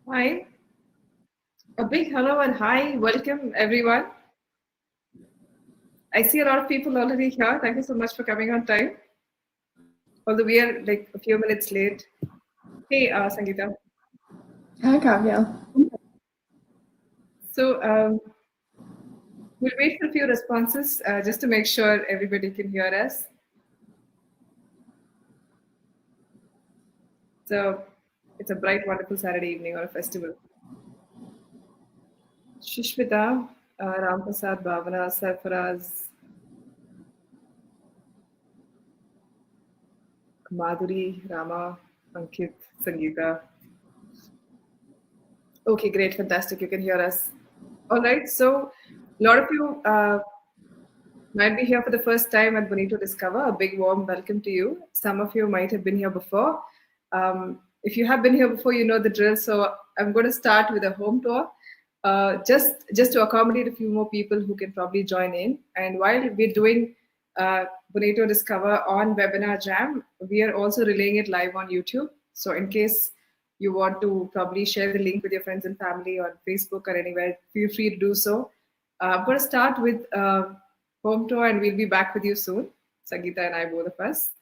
Hi, a big hello and hi, welcome everyone. I see a lot of people already here. Thank you so much for coming on time, although we are like a few minutes late. Hey, Sangeeta. Hi, Kavya. So we'll wait for a few responses just to make sure everybody can hear us. So it's a bright, wonderful Saturday evening or a festival. Shushmita, Ramprasad, Bhavana, Sarfaraz, Madhuri, Rama, Ankit, Sangeeta. Okay, great, fantastic. You can hear us. All right, so a lot of you might be here for the first time at Bonito Discover. A big warm welcome to you. Some of you might have been here before. If you have been here before, you know the drill. So I'm going to start with a home tour, just to accommodate a few more people who can probably join in. And while we're doing Bonito Discover on Webinar Jam, we are also relaying it live on YouTube. So in case you want to probably share the link with your friends and family on Facebook or anywhere, feel free to do so. I'm going to start with home tour, and we'll be back with you soon. Sangeeta and I, both of us.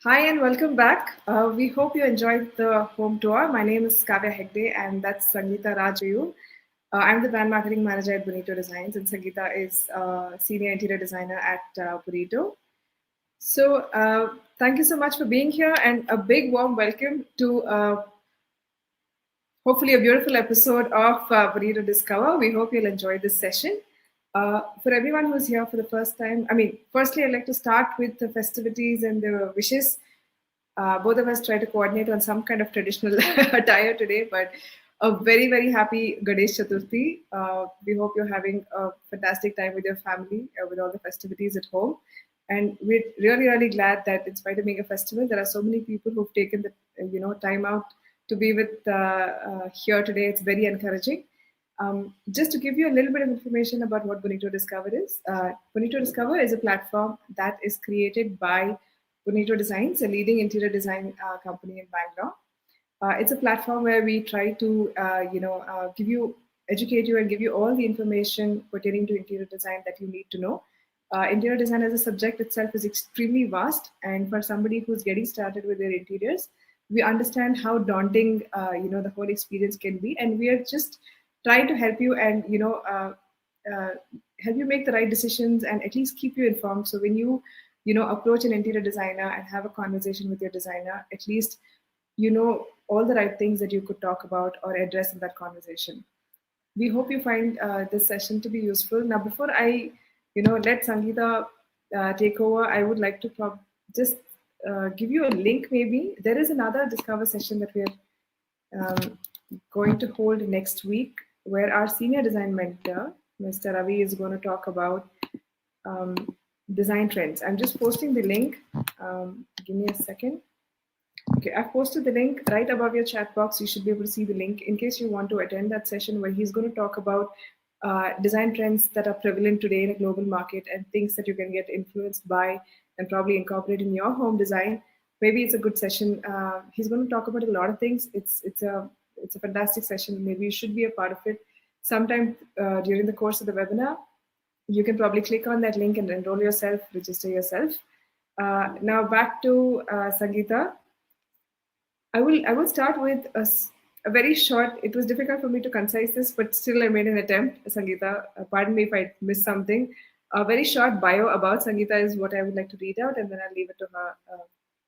Hi and welcome back. We hope you enjoyed the home tour. My name is Kavya Hegde and that's Sangeeta Raj for you. I'm the brand marketing manager at Bonito Designs and Sangeeta is senior interior designer at Bonito. So thank you so much for being here and a big warm welcome to hopefully a beautiful episode of Bonito Discover. We hope you'll enjoy this session. For everyone who's here for the first time, firstly, I'd like to start with the festivities and the wishes. Both of us try to coordinate on some kind of traditional attire today, but a very, very happy Ganesh Chaturthi. We hope you're having a fantastic time with your family, with all the festivities at home. And we're really, really glad that in spite of being a festival, there are so many people who've taken the time out to be with here today. It's very encouraging. Just to give you a little bit of information about what Bonito Discover is, Bonito Discover is a platform that is created by Bonito Designs, a leading interior design company in Bangalore. It's a platform where we try to, give you, educate you, and give you all the information pertaining to interior design that you need to know. Interior design as a subject itself is extremely vast, and for somebody who's getting started with their interiors, we understand how daunting, the whole experience can be, and we are just trying to help you and uh, help you make the right decisions and at least keep you informed. So when you approach an interior designer and have a conversation with your designer, at least you know all the right things that you could talk about or address in that conversation. We hope you find this session to be useful. Now, before I, let Sangeeta take over, I would like to just give you a link. Maybe there is another Discover session that we're um, going to hold next week, where our senior design mentor, Mr. Ravi, is going to talk about um, design trends. I'm just posting the link. Give me a second. Okay, I've posted the link right above your chat box. You should be able to see the link in case you want to attend that session where he's going to talk about design trends that are prevalent today in a global market and things that you can get influenced by and probably incorporate in your home design. Maybe it's a good session. He's going to talk about a lot of things. It's a fantastic session. Maybe you should be a part of it sometime during the course of the webinar. You can probably click on that link and enroll yourself, register yourself. Now back to Sangeeta. I will start with a very short. It was difficult for me to concise this, but still I made an attempt. Sangeeta, pardon me if I missed something. A very short bio about Sangeeta is what I would like to read out, and then I'll leave it to her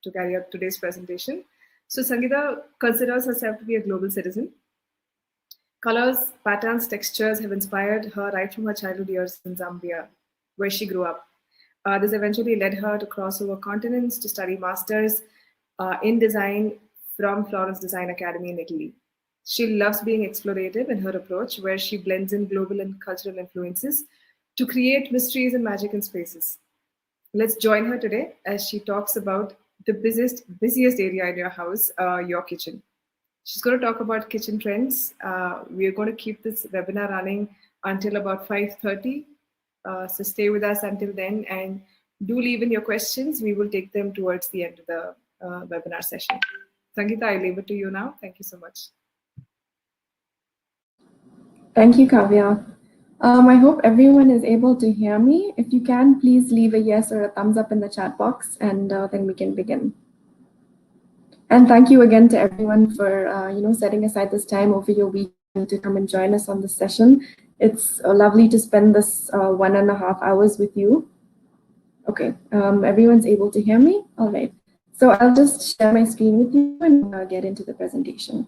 to carry out today's presentation. So Sangeeta considers herself to be a global citizen. Colors, patterns, textures have inspired her right from her childhood years in Zambia, where she grew up. This eventually led her to cross over continents to study masters in design from Florence Design Academy in Italy. She loves being explorative in her approach, where she blends in global and cultural influences to create mysteries and magic in spaces. Let's join her today as she talks about the busiest area in your house, your kitchen. She's going to talk about kitchen trends. We are going to keep this webinar running until about 5:30. So stay with us until then and do leave in your questions. We will take them towards the end of the webinar session. Sangeeta, I leave it to you now. Thank you so much. Thank you, Kavya. I hope everyone is able to hear me. If you can, please leave a yes or a thumbs up in the chat box, and then we can begin. And thank you again to everyone for setting aside this time over your weekend to come and join us on this session. It's lovely to spend this 1.5 hours with you. Okay, everyone's able to hear me? All right. So I'll just share my screen with you and get into the presentation.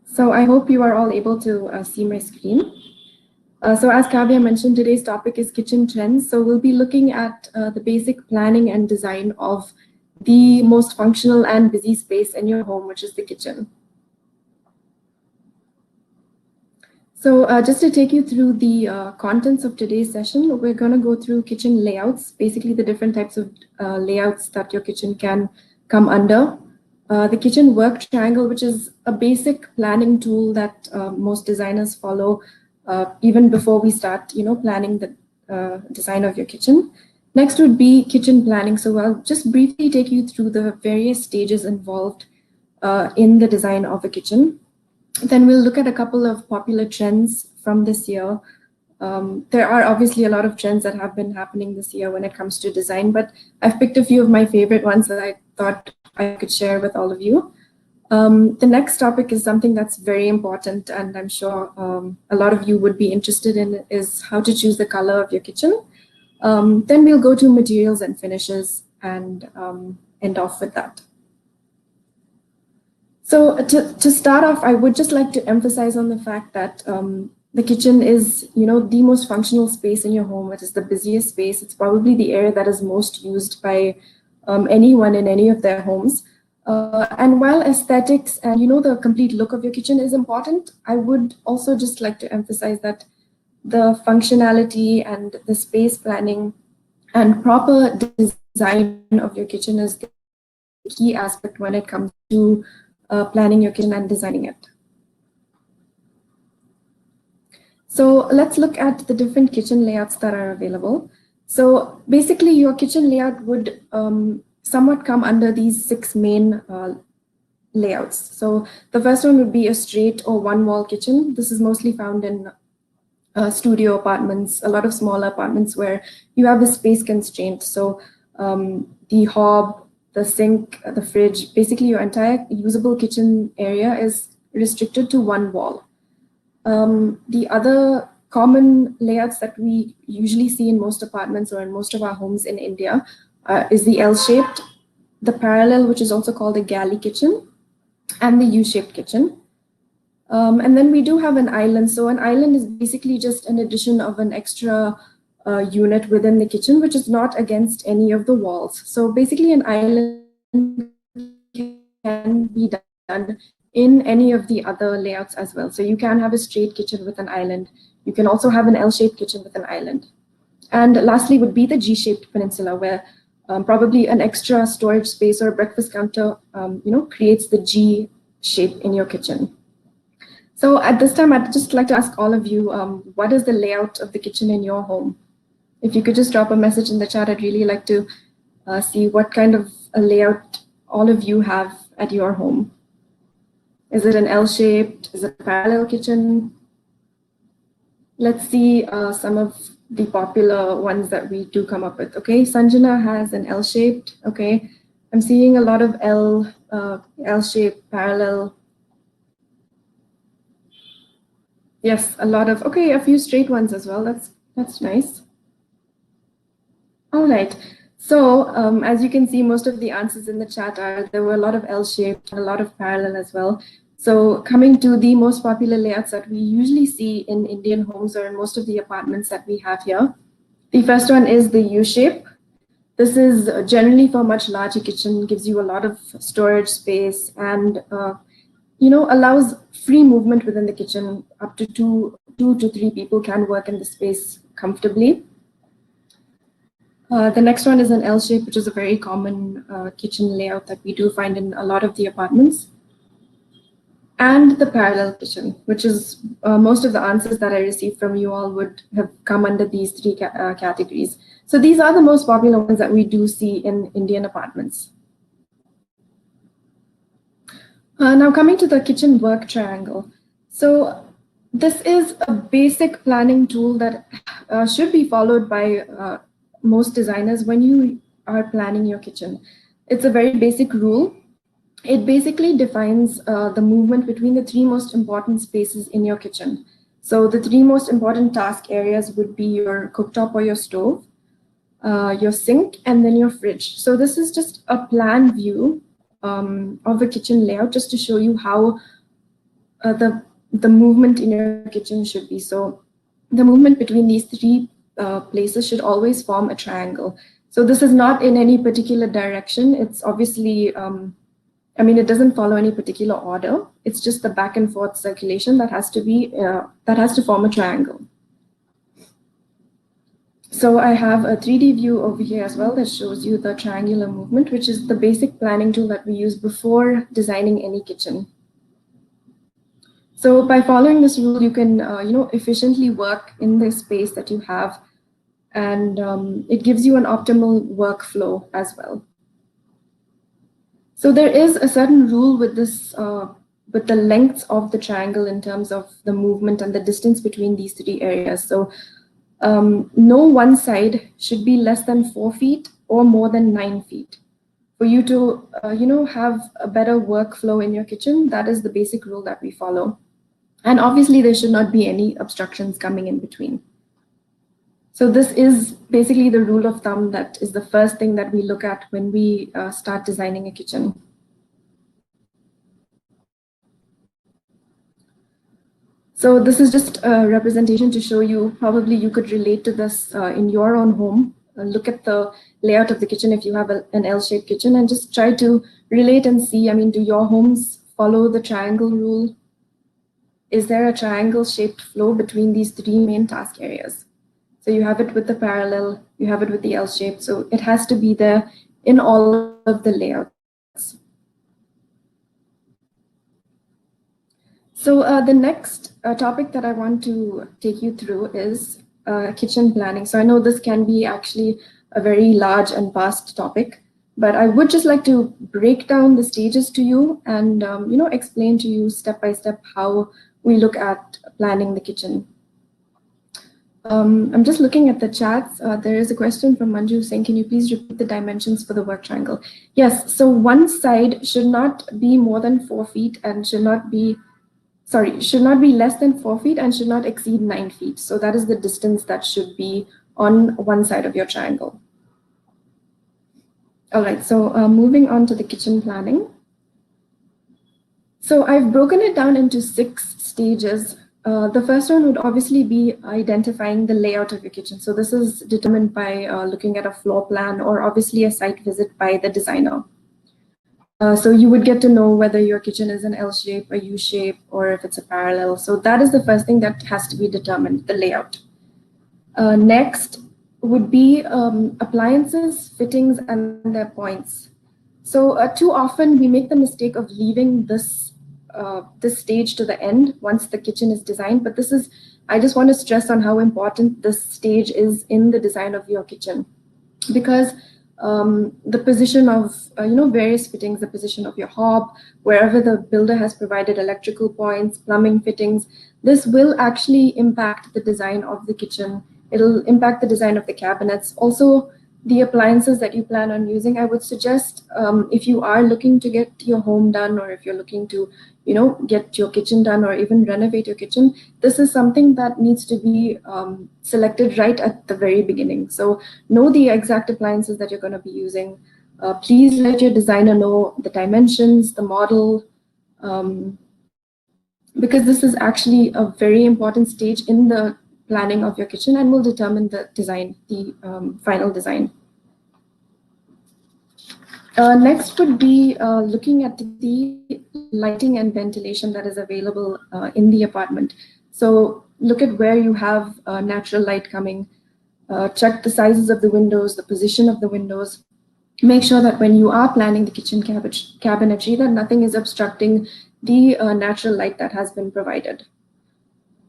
So I hope you are all able to see my screen. So as Kavya mentioned, today's topic is kitchen trends. So we'll be looking at the basic planning and design of the most functional and busy space in your home, which is the kitchen. So just to take you through the contents of today's session, we're going to go through kitchen layouts, basically the different types of layouts that your kitchen can come under. The kitchen work triangle, which is a basic planning tool that most designers follow even before we start, planning the design of your kitchen. Next would be kitchen planning. So I'll just briefly take you through the various stages involved in the design of a kitchen. Then we'll look at a couple of popular trends from this year There are obviously a lot of trends that have been happening this year when it comes to design, but I've picked a few of my favorite ones that I thought I could share with all of you. The next topic is something that's very important, and I'm sure a lot of you would be interested in, is how to choose the color of your kitchen. Then we'll go to materials and finishes and end off with that. So to start off, I would just like to emphasize on the fact that the kitchen is, the most functional space in your home. It is the busiest space. It's probably the area that is most used by anyone in any of their homes. And while aesthetics and, the complete look of your kitchen is important, I would also just like to emphasize that the functionality and the space planning and proper design of your kitchen is the key aspect when it comes to planning your kitchen and designing it. So let's look at the different kitchen layouts that are available. So basically your kitchen layout would somewhat come under these 6 main layouts. So the first one would be a straight or one wall kitchen. This is mostly found in studio apartments, a lot of smaller apartments where you have the space constraint. So the hob, the sink, the fridge, basically your entire usable kitchen area is restricted to one wall. The other common layouts that we usually see in most apartments or in most of our homes in India is the L-shaped, the parallel, which is also called a galley kitchen, and the U-shaped kitchen. And then we do have an island. So an island is basically just an addition of an extra unit within the kitchen, which is not against any of the walls. So basically an island can be done in any of the other layouts as well. So you can have a straight kitchen with an island. You can also have an L-shaped kitchen with an island. And lastly would be the G-shaped peninsula, where probably an extra storage space or a breakfast counter, creates the G shape in your kitchen. So at this time, I'd just like to ask all of you, what is the layout of the kitchen in your home? If you could just drop a message in the chat, I'd really like to see what kind of a layout all of you have at your home. Is it an L-shaped? Is it a parallel kitchen? Let's see some of the popular ones that we do come up with. Okay, Sanjana has an L-shaped. Okay, I'm seeing a lot of L-shaped, parallel. Yes, a lot of, okay, a few straight ones as well. That's nice. All right. So as you can see, most of the answers in the chat there were a lot of L-shaped and a lot of parallel as well. So coming to the most popular layouts that we usually see in Indian homes or in most of the apartments that we have here. The first one is the U-shape. This is generally for a much larger kitchen, gives you a lot of storage space and allows free movement within the kitchen. Up to two to three people can work in the space comfortably. The next one is an L shape, which is a very common kitchen layout that we do find in a lot of the apartments. And the parallel kitchen, which is most of the answers that I received from you all would have come under these 3 categories. So these are the most popular ones that we do see in Indian apartments. Now coming to the kitchen work triangle. So this is a basic planning tool that should be followed by most designers when you are planning your kitchen. It's a very basic rule. It basically defines the movement between the 3 most important spaces in your kitchen. So the 3 most important task areas would be your cooktop or your stove, your sink, and then your fridge. So this is just a plan view of a kitchen layout, just to show you how the movement in your kitchen should be. So the movement between these 3 places should always form a triangle. So this is not in any particular direction. It's obviously, it doesn't follow any particular order. It's just the back and forth circulation that has to form a triangle. So I have a 3D view over here as well that shows you the triangular movement, which is the basic planning tool that we use before designing any kitchen. So by following this rule, you can efficiently work in the space that you have, and it gives you an optimal workflow as well. So there is a certain rule with this with the lengths of the triangle in terms of the movement and the distance between these three areas. So no one side should be less than 4 feet or more than 9 feet. For you to, have a better workflow in your kitchen, that is the basic rule that we follow. And obviously, there should not be any obstructions coming in between. So this is basically the rule of thumb that is the first thing that we look at when we start designing a kitchen. So this is just a representation to show you, probably you could relate to this in your own home. Look at the layout of the kitchen if you have an L-shaped kitchen, and just try to relate and see, I mean, do your homes follow the triangle rule? Is there a triangle-shaped flow between these three main task areas? So you have it with the parallel, you have it with the L-shape, so it has to be there in all of the layouts. So the next topic that I want to take you through is kitchen planning. So I know this can be actually a very large and vast topic, but I would just like to break down the stages to you and explain to you step by step how we look at planning the kitchen. I'm just looking at the chats. There is a question from Manju saying, can you please repeat the dimensions for the work triangle? Yes, so one side should not be more than 4 feet and should not be less than 4 feet and should not exceed 9 feet. So that is the distance that should be on one side of your triangle. All right, so moving on to the kitchen planning. So I've broken it down into 6 stages. The first one would obviously be identifying the layout of your kitchen. So this is determined by looking at a floor plan or obviously a site visit by the designer. So you would get to know whether your kitchen is an L shape, a U shape, or if it's a parallel. So that is the first thing that has to be determined, the layout. Next would be appliances, fittings, and their points. So too often we make the mistake of leaving this stage to the end once the kitchen is designed. But I just want to stress on how important this stage is in the design of your kitchen, because the position of various fittings, the position of your hob, wherever the builder has provided electrical points, plumbing fittings, this will actually impact the design of the kitchen. It'll impact the design of the cabinets. Also, the appliances that you plan on using, I would suggest if you are looking to get your home done, or if you're looking to get your kitchen done or even renovate your kitchen, this is something that needs to be selected right at the very beginning. So know the exact appliances that you're going to be using. Please let your designer know the dimensions, the model, because this is actually a very important stage in the planning of your kitchen and will determine the design, the final design. Next would be looking at the lighting and ventilation that is available in the apartment. So look at where you have natural light coming. Check the sizes of the windows, the position of the windows. Make sure that when you are planning the kitchen cabinetry, that nothing is obstructing the natural light that has been provided.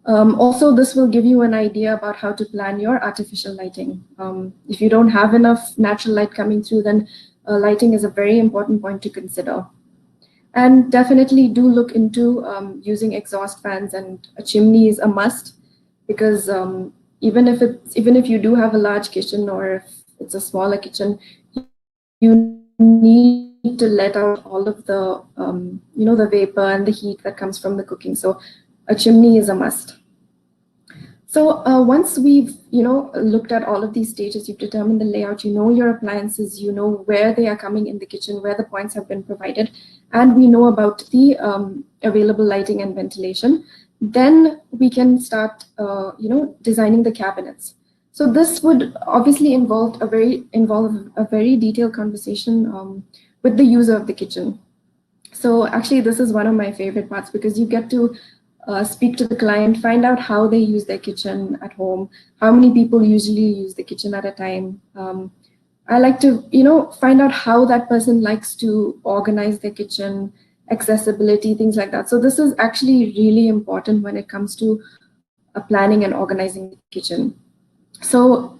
Also, this will give you an idea about how to plan your artificial lighting. If you don't have enough natural light coming through, then lighting is a very important point to consider. And definitely do look into using exhaust fans, and a chimney is a must, because even if you do have a large kitchen or if it's a smaller kitchen, you need to let out all of the the vapor and the heat that comes from the cooking. So a chimney is a must. So once we've looked at all of these stages, you've determined the layout, you know your appliances, you know where they are coming in the kitchen, where the points have been provided, and we know about the available lighting and ventilation, then we can start designing the cabinets. So this would obviously involve a very detailed conversation with the user of the kitchen. So actually, this is one of my favorite parts, because you get to speak to the client, find out how they use their kitchen at home, how many people usually use the kitchen at a time. I like to, find out how that person likes to organize their kitchen, accessibility, things like that. So this is actually really important when it comes to planning and organizing the kitchen. So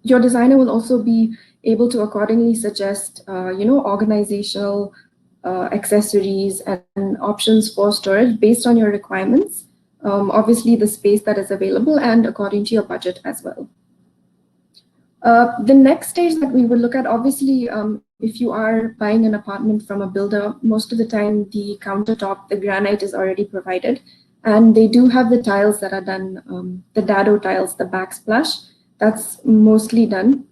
your designer will also be able to accordingly suggest, organizational accessories, and options for storage based on your requirements. Obviously, the space that is available and according to your budget as well. The next stage that we will look at, obviously, if you are buying an apartment from a builder, most of the time the countertop, the granite is already provided. And they do have the tiles that are done, the dado tiles, the backsplash, that's mostly done.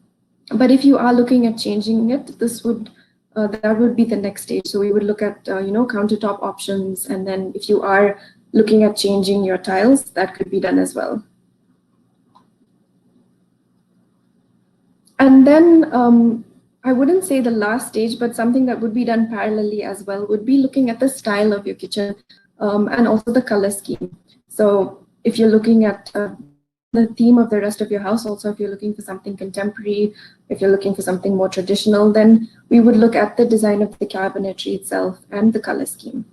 But if you are looking at changing it, that would be the next stage. So we would look at countertop options, and then if you are looking at changing your tiles, that could be done as well. And then I wouldn't say the last stage, but something that would be done parallelly as well would be looking at the style of your kitchen and also the color scheme. So if you're looking at the theme of the rest of your house, also if you're looking for something contemporary, if you're looking for something more traditional, then we would look at the design of the cabinetry itself and the color scheme.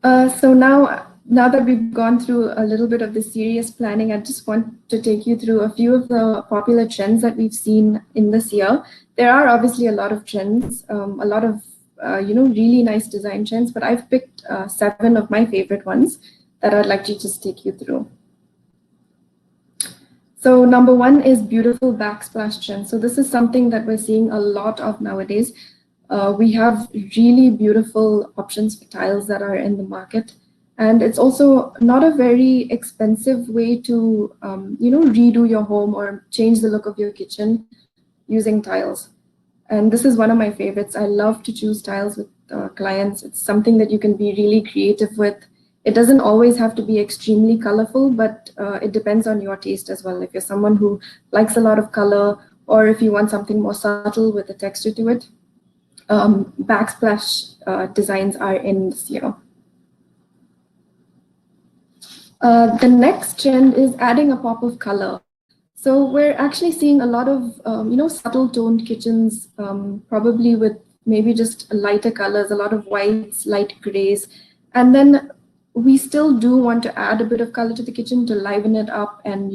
So now that we've gone through a little bit of the serious planning, I just want to take you through a few of the popular trends that we've seen in this year. There are obviously a lot of trends, a lot of really nice design trends, but I've picked 7 of my favorite ones that I'd like to just take you through. So number 1 is beautiful backsplash trend. So this is something that we're seeing a lot of nowadays. We have really beautiful options for tiles that are in the market. And it's also not a very expensive way to, redo your home or change the look of your kitchen using tiles. And this is one of my favorites. I love to choose tiles with clients. It's something that you can be really creative with. It doesn't always have to be extremely colorful, but it depends on your taste as well. If you're someone who likes a lot of color, or if you want something more subtle with a texture to it, backsplash designs are in this year. The next trend is adding a pop of color. So we're actually seeing a lot of subtle toned kitchens, probably with maybe just lighter colors, a lot of whites, light grays, and then we still do want to add a bit of color to the kitchen to liven it up and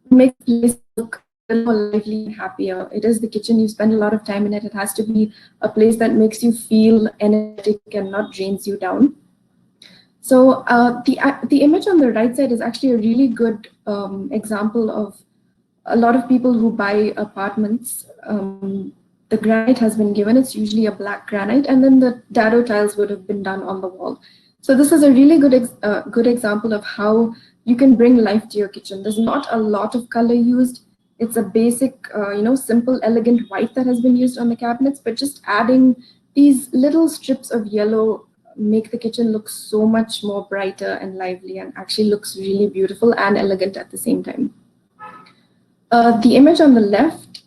make the place look a little more lively and happier. It is the kitchen, you spend a lot of time in it. It has to be a place that makes you feel energetic and not drains you down. So the image on the right side is actually a really good example of a lot of people who buy apartments. The granite has been given, it's usually a black granite, and then the dado tiles would have been done on the wall. So this is a really good example of how you can bring life to your kitchen. There's not a lot of color used. It's a basic, simple, elegant white that has been used on the cabinets, but just adding these little strips of yellow make the kitchen look so much more brighter and lively, and actually looks really beautiful and elegant at the same time. The image on the left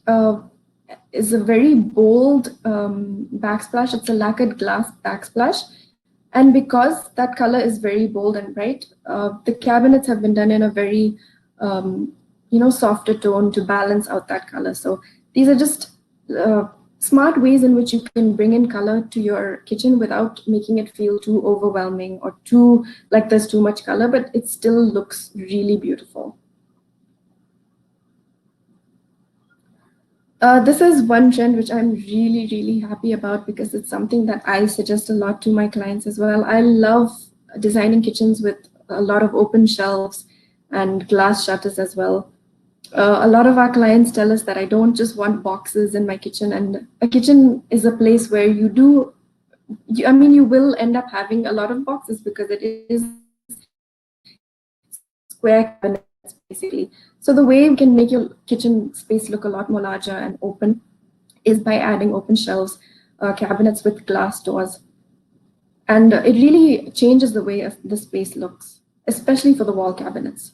is a very bold backsplash. It's a lacquered glass backsplash. And because that color is very bold and bright, the cabinets have been done in a very, softer tone to balance out that color. So these are just smart ways in which you can bring in color to your kitchen without making it feel too overwhelming or too like there's too much color, but it still looks really beautiful. This is one trend which I'm really, really happy about because it's something that I suggest a lot to my clients as well. I love designing kitchens with a lot of open shelves and glass shutters as well. A lot of our clients tell us that I don't just want boxes in my kitchen, and a kitchen is a place where you will end up having a lot of boxes because it is square cabinets basically. So the way you can make your kitchen space look a lot more larger and open is by adding open shelves, cabinets with glass doors. And it really changes the way the space looks, especially for the wall cabinets.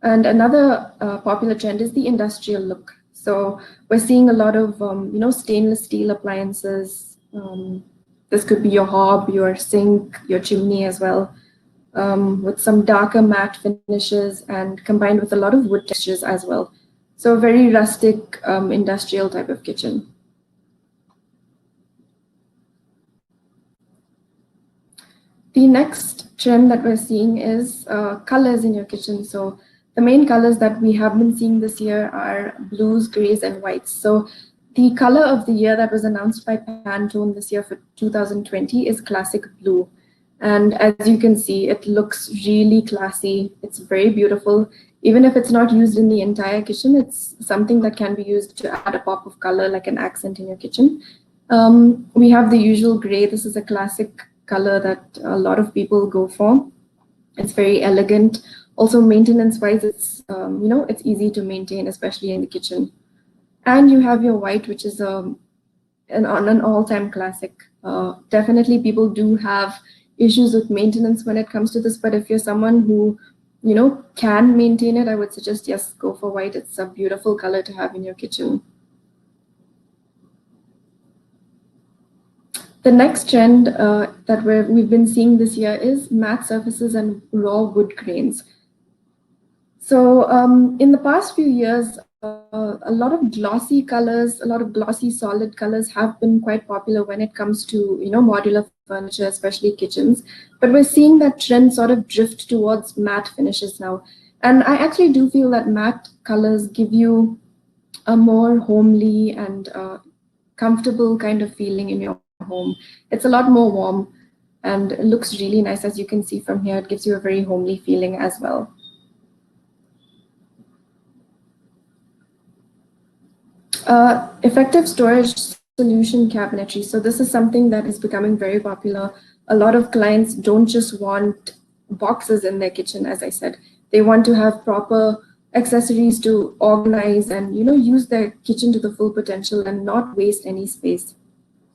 And another popular trend is the industrial look. So we're seeing a lot of stainless steel appliances. This could be your hob, your sink, your chimney as well, with some darker matte finishes and combined with a lot of wood textures as well. So a very rustic industrial type of kitchen. The next trend that we're seeing is colors in your kitchen. So the main colors that we have been seeing this year are blues, grays, and whites. So The color of the year that was announced by Pantone this year for 2020 is Classic Blue. And as you can see, it looks really classy. It's very beautiful. Even if it's not used in the entire kitchen, it's something that can be used to add a pop of color, like an accent in your kitchen. We have the usual gray. This is a classic color that a lot of people go for. It's very elegant. Also, maintenance-wise, it's easy to maintain, especially in the kitchen. And you have your white, which is an all-time classic. Definitely, people do have issues with maintenance when it comes to this, but if you're someone who can maintain it, I would suggest, yes, go for white. It's a beautiful color to have in your kitchen. The next trend that we've been seeing this year is matte surfaces and raw wood grains. So in the past few years, a lot of glossy colors, a lot of glossy solid colors have been quite popular when it comes to modular furniture, especially kitchens. But we're seeing that trend sort of drift towards matte finishes now. And I actually do feel that matte colors give you a more homely and comfortable kind of feeling in your home. It's a lot more warm and it looks really nice. As you can see from here, it gives you a very homely feeling as well. Effective storage solution cabinetry. So this is something that is becoming very popular. A lot of clients don't just want boxes in their kitchen, as I said. They want to have proper accessories to organize and use their kitchen to the full potential and not waste any space.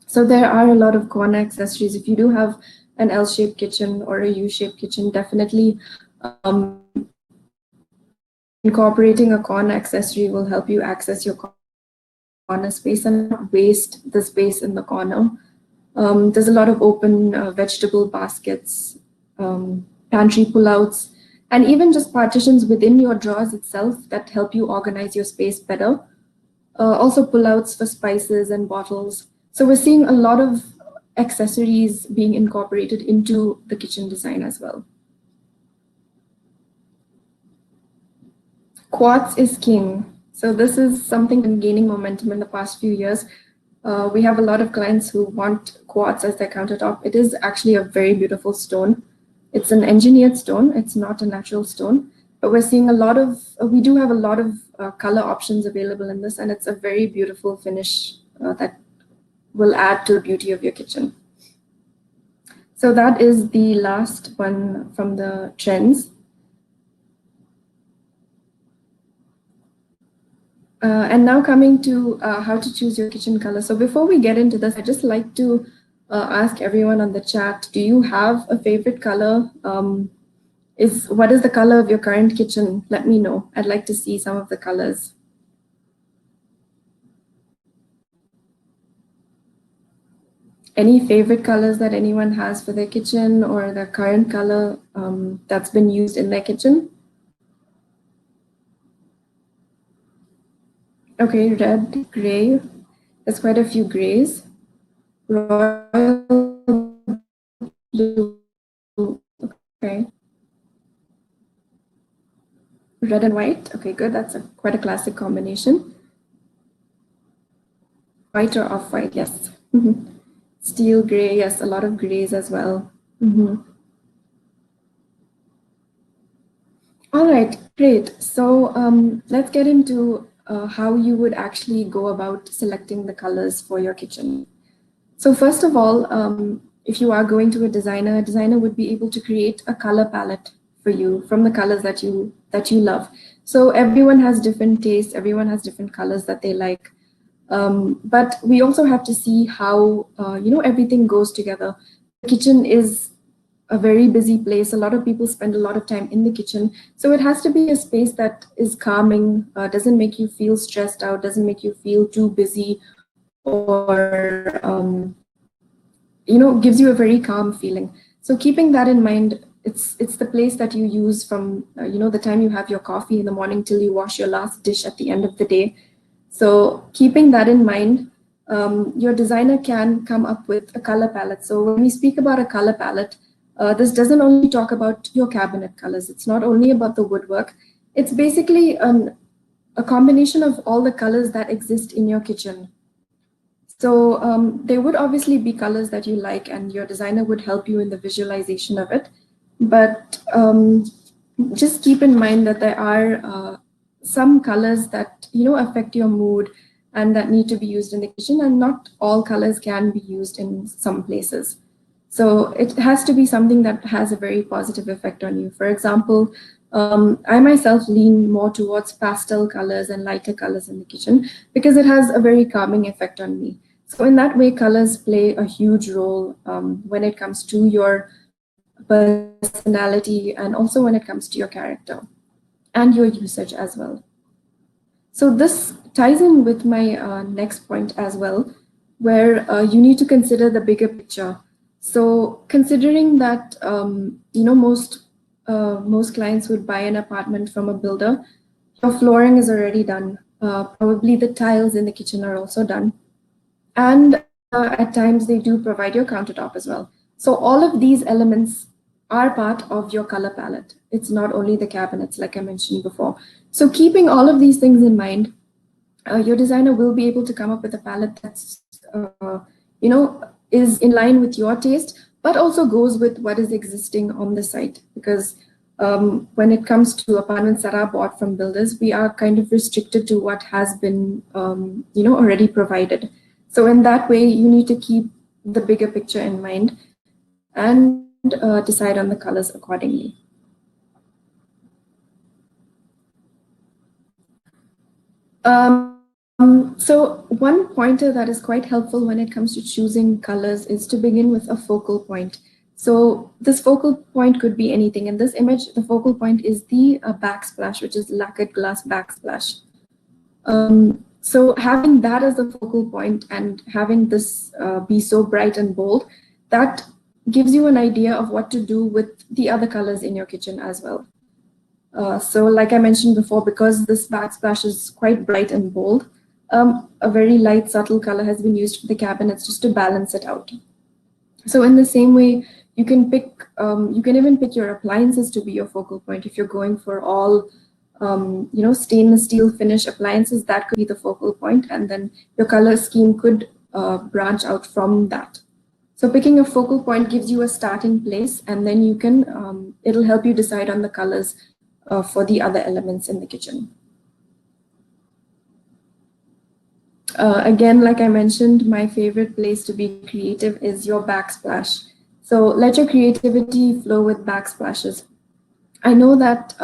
So there are a lot of corner accessories. If you do have an L-shaped kitchen or a U-shaped kitchen, definitely incorporating a corner accessory will help you access your corner space and not waste the space in the corner. There's a lot of open vegetable baskets, pantry pullouts, and even just partitions within your drawers itself that help you organize your space better. Also pullouts for spices and bottles. So we're seeing a lot of accessories being incorporated into the kitchen design as well. Quartz is king. So this is something been gaining momentum in the past few years. We have a lot of clients who want quartz as their countertop. It is actually a very beautiful stone. It's an engineered stone. It's not a natural stone, but we're seeing we do have a lot of color options available in this, and it's a very beautiful finish that will add to the beauty of your kitchen. So that is the last one from the trends. And now coming to how to choose your kitchen color. So before we get into this, I'd just like to ask everyone on the chat, do you have a favorite color? What is the color of your current kitchen? Let me know. I'd like to see some of the colors. Any favorite colors that anyone has for their kitchen or the current color that's been used in their kitchen? Okay, red, gray. There's quite a few grays. Royal blue. Okay. Red and white. Okay, good. That's quite a classic combination. White or off-white, yes. Steel gray, yes, a lot of grays as well. All right, great. So let's get into how you would actually go about selecting the colors for your kitchen. So first of all, if you are going to a designer would be able to create a color palette for you from the colors that you love. So everyone has different tastes, everyone has different colors that they like. But we also have to see how everything goes together. The kitchen is a very busy place. A lot of people spend a lot of time in the kitchen. So it has to be a space that is calming, doesn't make you feel stressed out, doesn't make you feel too busy, or gives you a very calm feeling. So keeping that in mind, it's the place that you use from the time you have your coffee in the morning till you wash your last dish at the end of the day. So keeping that in mind, your designer can come up with a color palette. So when we speak about a color palette, this doesn't only talk about your cabinet colors. It's not only about the woodwork. It's basically a combination of all the colors that exist in your kitchen. So there would obviously be colors that you like, and your designer would help you in the visualization of it. But just keep in mind that there are some colors that affect your mood and that need to be used in the kitchen, and not all colors can be used in some places. So it has to be something that has a very positive effect on you. For example, I myself lean more towards pastel colors and lighter colors in the kitchen because it has a very calming effect on me. So in that way, colors play a huge role when it comes to your personality and also when it comes to your character and your usage as well. So this ties in with my next point as well, where you need to consider the bigger picture. So considering that most clients would buy an apartment from a builder, your flooring is already done. Probably the tiles in the kitchen are also done, and at times they do provide your countertop as well. So all of these elements are part of your color palette. It's not only the cabinets, like I mentioned before. So keeping all of these things in mind, your designer will be able to come up with a palette that's is in line with your taste, but also goes with what is existing on the site. Because when it comes to apartments that are bought from builders, we are kind of restricted to what has been already provided. So in that way, you need to keep the bigger picture in mind and decide on the colors accordingly. So one pointer that is quite helpful when it comes to choosing colors is to begin with a focal point. So this focal point could be anything. In this image, the focal point is the backsplash, which is lacquered glass backsplash. So having that as the focal point and having this be so bright and bold, that gives you an idea of what to do with the other colors in your kitchen as well. So like I mentioned before, because this backsplash is quite bright and bold, a very light, subtle color has been used for the cabinets just to balance it out. So in the same way, you can even pick your appliances to be your focal point. If you're going for all, stainless steel finish appliances, that could be the focal point, and then your color scheme could branch out from that. So picking a focal point gives you a starting place, and then you can, it'll help you decide on the colors for the other elements in the kitchen. Again, like I mentioned, my favorite place to be creative is your backsplash. So let your creativity flow with backsplashes. I know that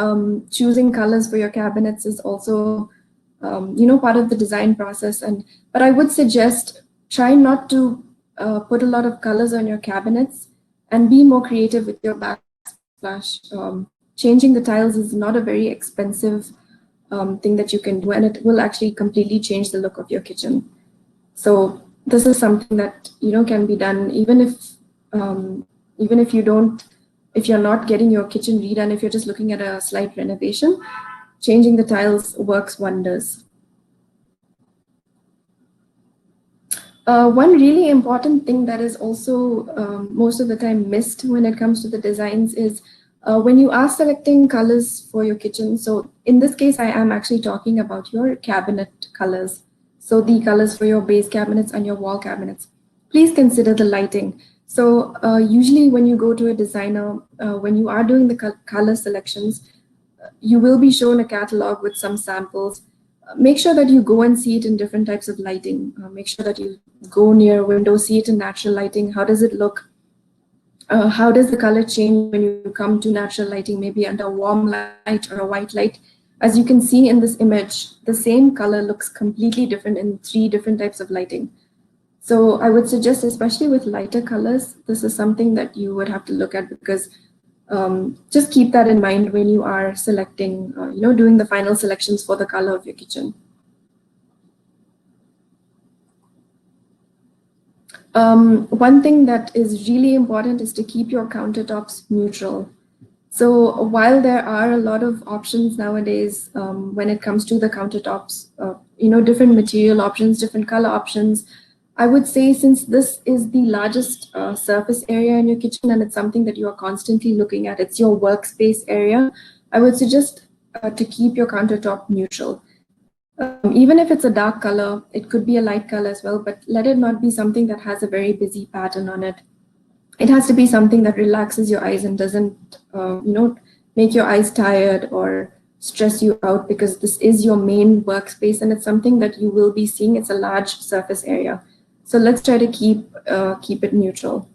choosing colors for your cabinets is also, part of the design process. But I would suggest try not to put a lot of colors on your cabinets and be more creative with your backsplash. Changing the tiles is not a very expensive thing that you can do, and it will actually completely change the look of your kitchen. So this is something that can be done even if you're not getting your kitchen redone. If you're just looking at a slight renovation, changing the tiles works wonders. One really important thing that is also most of the time missed when it comes to the designs is when you are selecting colors for your kitchen. So in this case, I am actually talking about your cabinet colors. So the colors for your base cabinets and your wall cabinets. Please consider the lighting. So usually when you go to a designer, when you are doing the color selections, you will be shown a catalog with some samples. Make sure that you go and see it in different types of lighting. Make sure that you go near a window, see it in natural lighting. How does it look? How does the color change when you come to natural lighting, maybe under a warm light or a white light? As you can see in this image, the same color looks completely different in 3 different types of lighting. So I would suggest, especially with lighter colors, this is something that you would have to look at, because just keep that in mind when you are selecting, doing the final selections for the color of your kitchen. One thing that is really important is to keep your countertops neutral. So while there are a lot of options nowadays when it comes to the countertops, different material options, different color options, I would say, since this is the largest surface area in your kitchen and it's something that you are constantly looking at, it's your workspace area, I would suggest to keep your countertop neutral. Even if it's a dark color, it could be a light color as well, but let it not be something that has a very busy pattern on it. It has to be something that relaxes your eyes and doesn't, make your eyes tired or stress you out, because this is your main workspace and it's something that you will be seeing. It's a large surface area. So let's try to keep it neutral.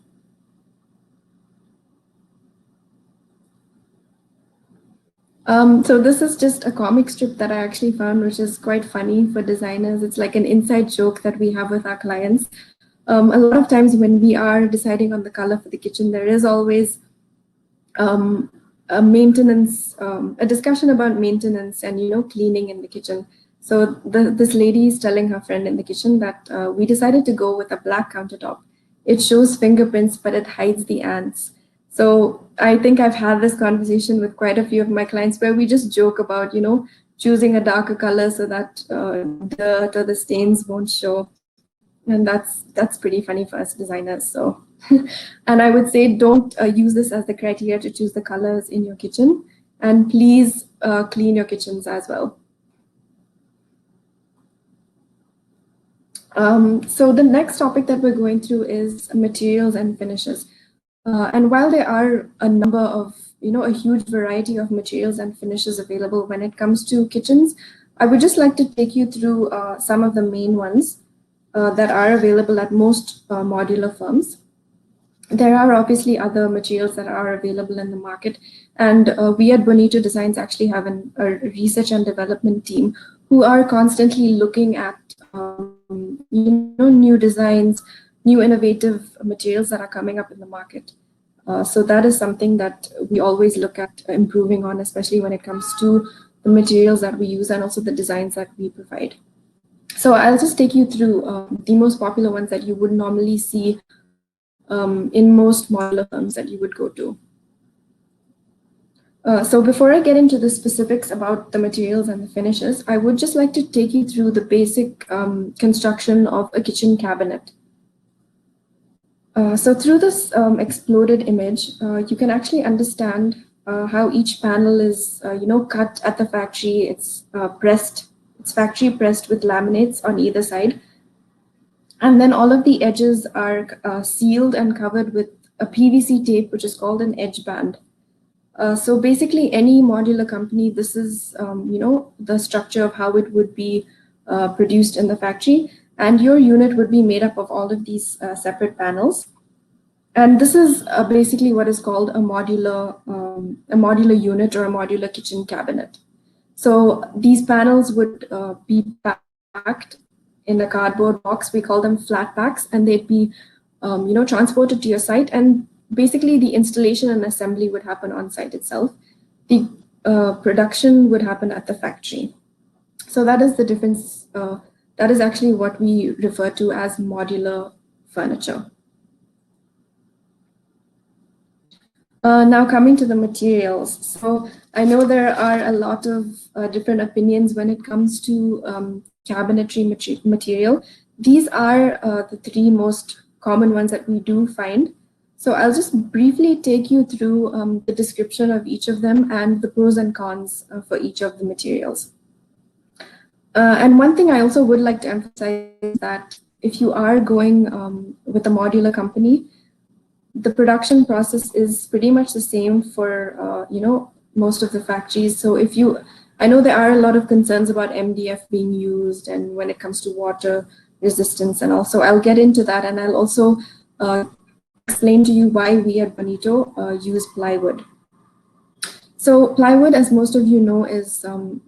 So this is just a comic strip that I actually found, which is quite funny for designers. It's like an inside joke that we have with our clients. A lot of times when we are deciding on the color for the kitchen, there is always a maintenance, a discussion about maintenance and cleaning in the kitchen. So this lady is telling her friend in the kitchen that we decided to go with a black countertop. It shows fingerprints, but it hides the ants. So I think I've had this conversation with quite a few of my clients where we just joke about, choosing a darker color so that dirt or the stains won't show. And that's pretty funny for us designers. So, and I would say don't use this as the criteria to choose the colors in your kitchen. And please clean your kitchens as well. So the next topic that we're going through is materials and finishes. And while there are a number of, a huge variety of materials and finishes available when it comes to kitchens, I would just like to take you through some of the main ones that are available at most modular firms. There are obviously other materials that are available in the market, and we at Bonito Designs actually have a research and development team who are constantly looking at new designs, new innovative materials that are coming up in the market. So that is something that we always look at improving on, especially when it comes to the materials that we use and also the designs that we provide. So I'll just take you through the most popular ones that you would normally see in most modular firms that you would go to. So before I get into the specifics about the materials and the finishes, I would just like to take you through the basic construction of a kitchen cabinet. So through this exploded image, you can actually understand how each panel is, cut at the factory. It's pressed. It's factory pressed with laminates on either side. And then all of the edges are sealed and covered with a PVC tape, which is called an edge band. So basically, any modular company, this is, the structure of how it would be produced in the factory. And your unit would be made up of all of these separate panels. And this is basically what is called a modular unit or a modular kitchen cabinet. So these panels would be packed in a cardboard box. We call them flat packs, and they'd be, transported to your site. And basically, the installation and assembly would happen on site itself. The production would happen at the factory. So that is the difference. That is actually what we refer to as modular furniture. Now coming to the materials. So I know there are a lot of different opinions when it comes to cabinetry material. These are the three most common ones that we do find. So I'll just briefly take you through the description of each of them and the pros and cons for each of the materials. And one thing I also would like to emphasize is that if you are going with a modular company, the production process is pretty much the same for most of the factories. So I know there are a lot of concerns about MDF being used and when it comes to water resistance, and also I'll get into that, and I'll also explain to you why we at Bonito use plywood. So plywood, as most of you know, is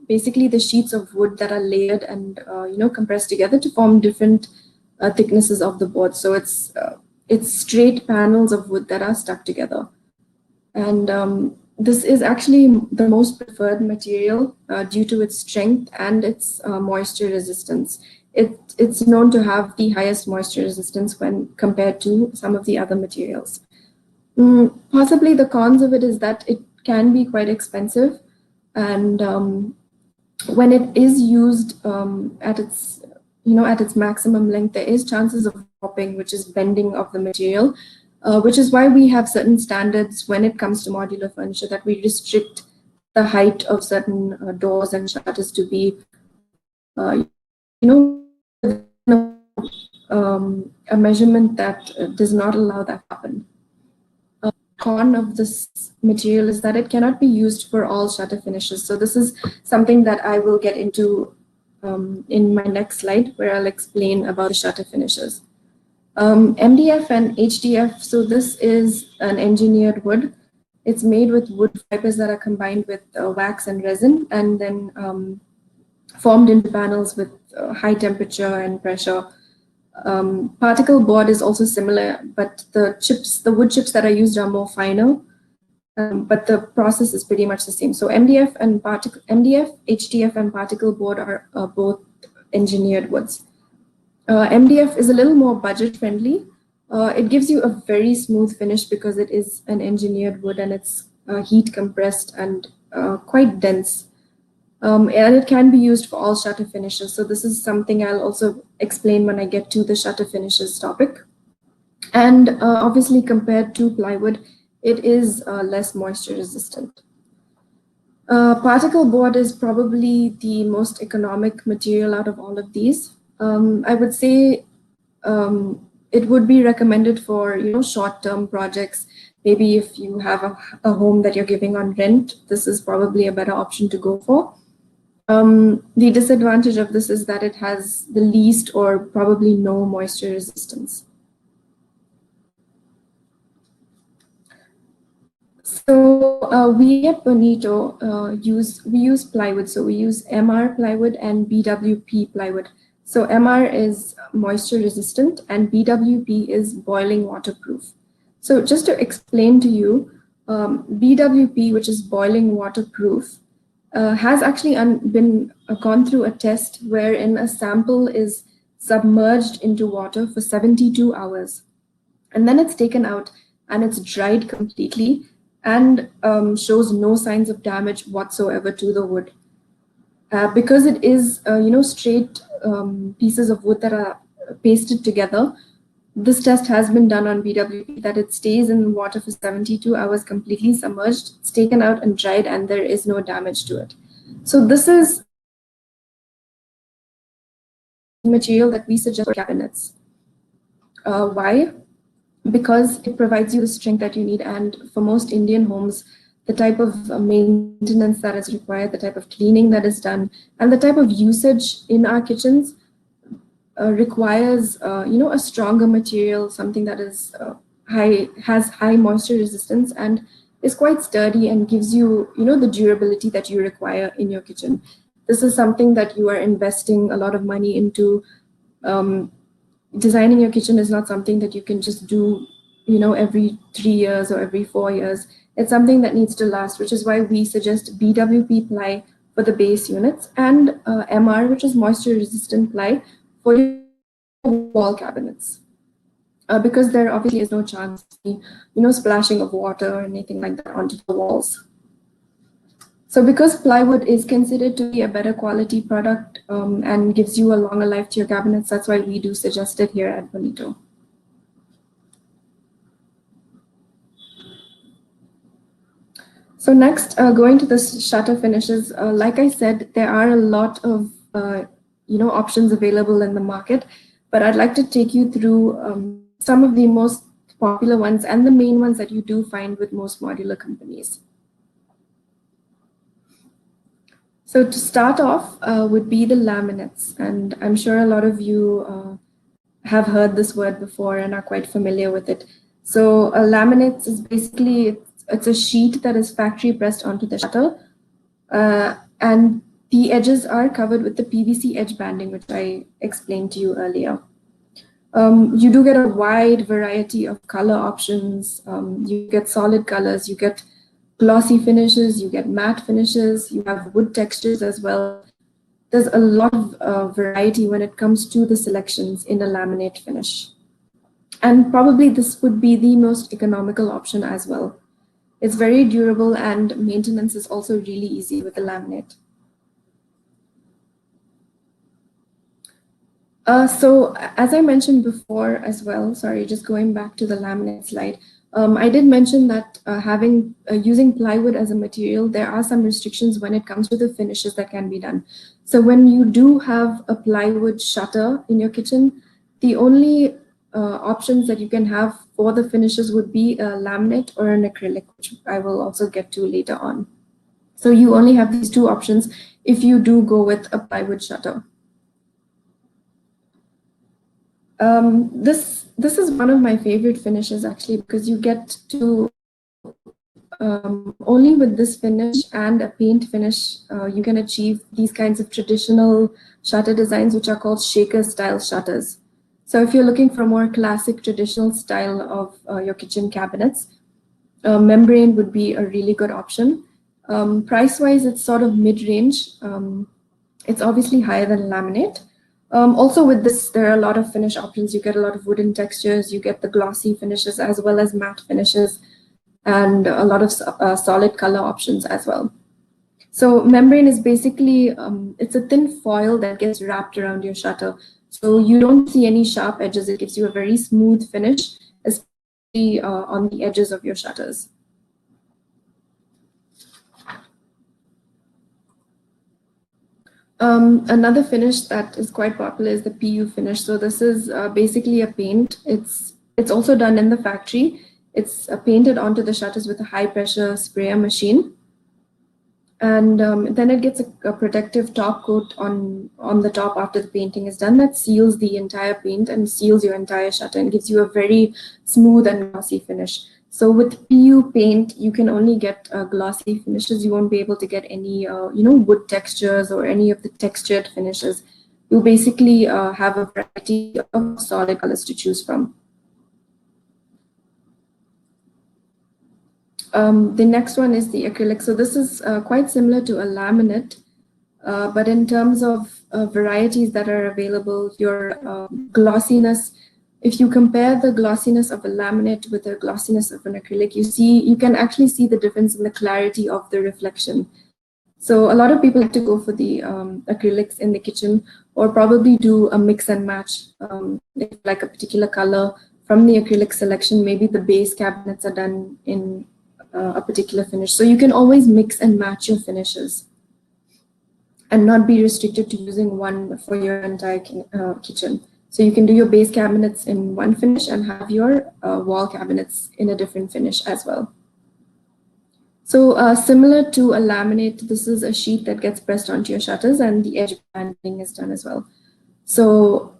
basically the sheets of wood that are layered and compressed together to form different thicknesses of the board. So it's straight panels of wood that are stuck together. And this is actually the most preferred material due to its strength and its moisture resistance. It's known to have the highest moisture resistance when compared to some of the other materials. Possibly the cons of it is that it can be quite expensive, and when it is used at its maximum length, there is chances of warping, which is bending of the material, which is why we have certain standards when it comes to modular furniture, that we restrict the height of certain doors and shutters to be you know, a measurement that does not allow that to happen. Con of this material is that it cannot be used for all shutter finishes. So this is something that I will get into in my next slide, where I'll explain about the shutter finishes. MDF and HDF, so this is an engineered wood. It's made with wood fibers that are combined with wax and resin, and then formed into panels with high temperature and pressure. Particle board is also similar, but the wood chips that are used are more finer, but the process is pretty much the same. So MDF, HDF, and particle board are both engineered woods. MDF is a little more budget friendly. It gives you a very smooth finish because it is an engineered wood and it's heat compressed and quite dense. And it can be used for all shutter finishes. So this is something I'll also explain when I get to the shutter finishes topic. And obviously compared to plywood, it is less moisture resistant. Particle board is probably the most economic material out of all of these. I would say it would be recommended for short-term projects. Maybe if you have a home that you're giving on rent, this is probably a better option to go for. The disadvantage of this is that it has the least or probably no moisture resistance. So we at Bonito use plywood. So we use MR plywood and BWP plywood. So MR is moisture resistant and BWP is boiling waterproof. So just to explain to you, BWP, which is boiling waterproof, has actually gone through a test wherein a sample is submerged into water for 72 hours. And then it's taken out and it's dried completely and shows no signs of damage whatsoever to the wood. Because it is, straight pieces of wood that are pasted together, this test has been done on BWP that it stays in water for 72 hours completely submerged, it's taken out and dried, and there is no damage to it. So this is material that we suggest for cabinets. Why? Because it provides you the strength that you need. And for most Indian homes, the type of maintenance that is required, the type of cleaning that is done, and the type of usage in our kitchens requires, a stronger material, something that is has high moisture resistance and is quite sturdy and gives you, the durability that you require in your kitchen. This is something that you are investing a lot of money into. Designing your kitchen is not something that you can just do, every 3 years or every 4 years. It's something that needs to last, which is why we suggest BWP ply for the base units and MR, which is moisture resistant ply for your wall cabinets. Because there obviously is no chance of splashing of water or anything like that onto the walls. So because plywood is considered to be a better quality product and gives you a longer life to your cabinets, that's why we do suggest it here at Bonito. So next, going to the shutter finishes, like I said, there are a lot of options available in the market, but I'd like to take you through some of the most popular ones and the main ones that you do find with most modular companies. So to start off would be the laminates, and I'm sure a lot of you have heard this word before and are quite familiar with it. So laminates is basically, it's a sheet that is factory pressed onto the shutter, and the edges are covered with the PVC edge banding, which I explained to you earlier. You do get a wide variety of color options. You get solid colors, you get glossy finishes, you get matte finishes, you have wood textures as well. There's a lot of variety when it comes to the selections in a laminate finish. And probably this would be the most economical option as well. It's very durable and maintenance is also really easy with the laminate. So as I mentioned before as well, sorry, just going back to the laminate slide, I did mention that using plywood as a material, there are some restrictions when it comes to the finishes that can be done. So when you do have a plywood shutter in your kitchen, the only options that you can have for the finishes would be a laminate or an acrylic, which I will also get to later on. So you only have these two options if you do go with a plywood shutter. This is one of my favorite finishes actually, because you get to only with this finish and a paint finish, you can achieve these kinds of traditional shutter designs, which are called shaker style shutters. So if you're looking for a more classic traditional style of your kitchen cabinets, membrane would be a really good option. Price-wise, it's sort of mid-range. It's obviously higher than laminate. Also with this, there are a lot of finish options. You get a lot of wooden textures, you get the glossy finishes as well as matte finishes, and a lot of solid color options as well. So membrane is basically, it's a thin foil that gets wrapped around your shutter. So you don't see any sharp edges. It gives you a very smooth finish, especially on the edges of your shutters. Another finish that is quite popular is the PU finish. So this is basically a paint. It's also done in the factory. It's painted onto the shutters with a high pressure sprayer machine. And then it gets a protective top coat on the top after the painting is done that seals the entire paint and seals your entire shutter and gives you a very smooth and glossy finish. So with PU paint, you can only get glossy finishes. You won't be able to get any wood textures or any of the textured finishes. You basically have a variety of solid colors to choose from. The next one is the acrylic. So this is quite similar to a laminate, but in terms of varieties that are available, your glossiness, if you compare the glossiness of a laminate with the glossiness of an acrylic, you can actually see the difference in the clarity of the reflection. So a lot of people like to go for the acrylics in the kitchen, or probably do a mix and match. If like a particular color from the acrylic selection, maybe the base cabinets are done in a particular finish. So you can always mix and match your finishes and not be restricted to using one for your entire kitchen. So you can do your base cabinets in one finish and have your wall cabinets in a different finish as well. So similar to a laminate, this is a sheet that gets pressed onto your shutters and the edge banding is done as well. So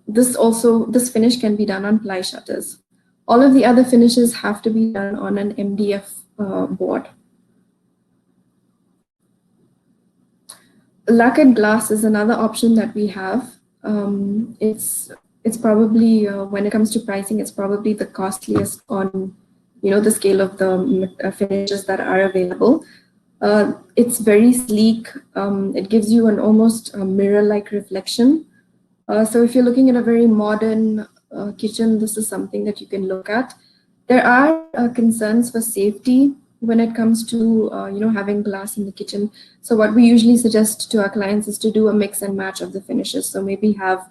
this finish can be done on ply shutters. All of the other finishes have to be done on an MDF board. Lacquered glass is another option that we have. It's probably when it comes to pricing, it's probably the costliest on the scale of the finishes that are available. It's very sleek. It gives you an almost mirror-like reflection. So if you're looking at a very modern kitchen, this is something that you can look at. There are concerns for safety when it comes to having glass in the kitchen. So what we usually suggest to our clients is to do a mix and match of the finishes. So maybe have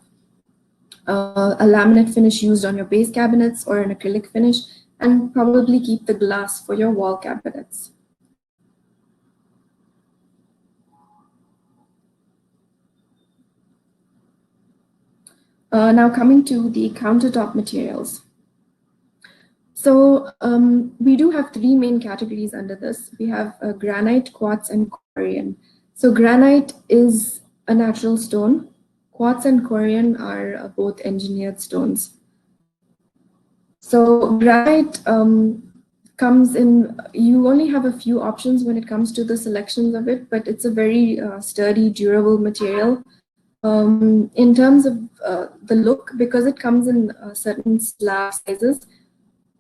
a laminate finish used on your base cabinets or an acrylic finish, and probably keep the glass for your wall cabinets. Now coming to the countertop materials. So we do have three main categories under this. We have granite, quartz, and corian. So granite is a natural stone. Quartz and corian are both engineered stones. So granite comes in, you only have a few options when it comes to the selections of it, but it's a very sturdy, durable material. In terms of the look, because it comes in certain slab sizes,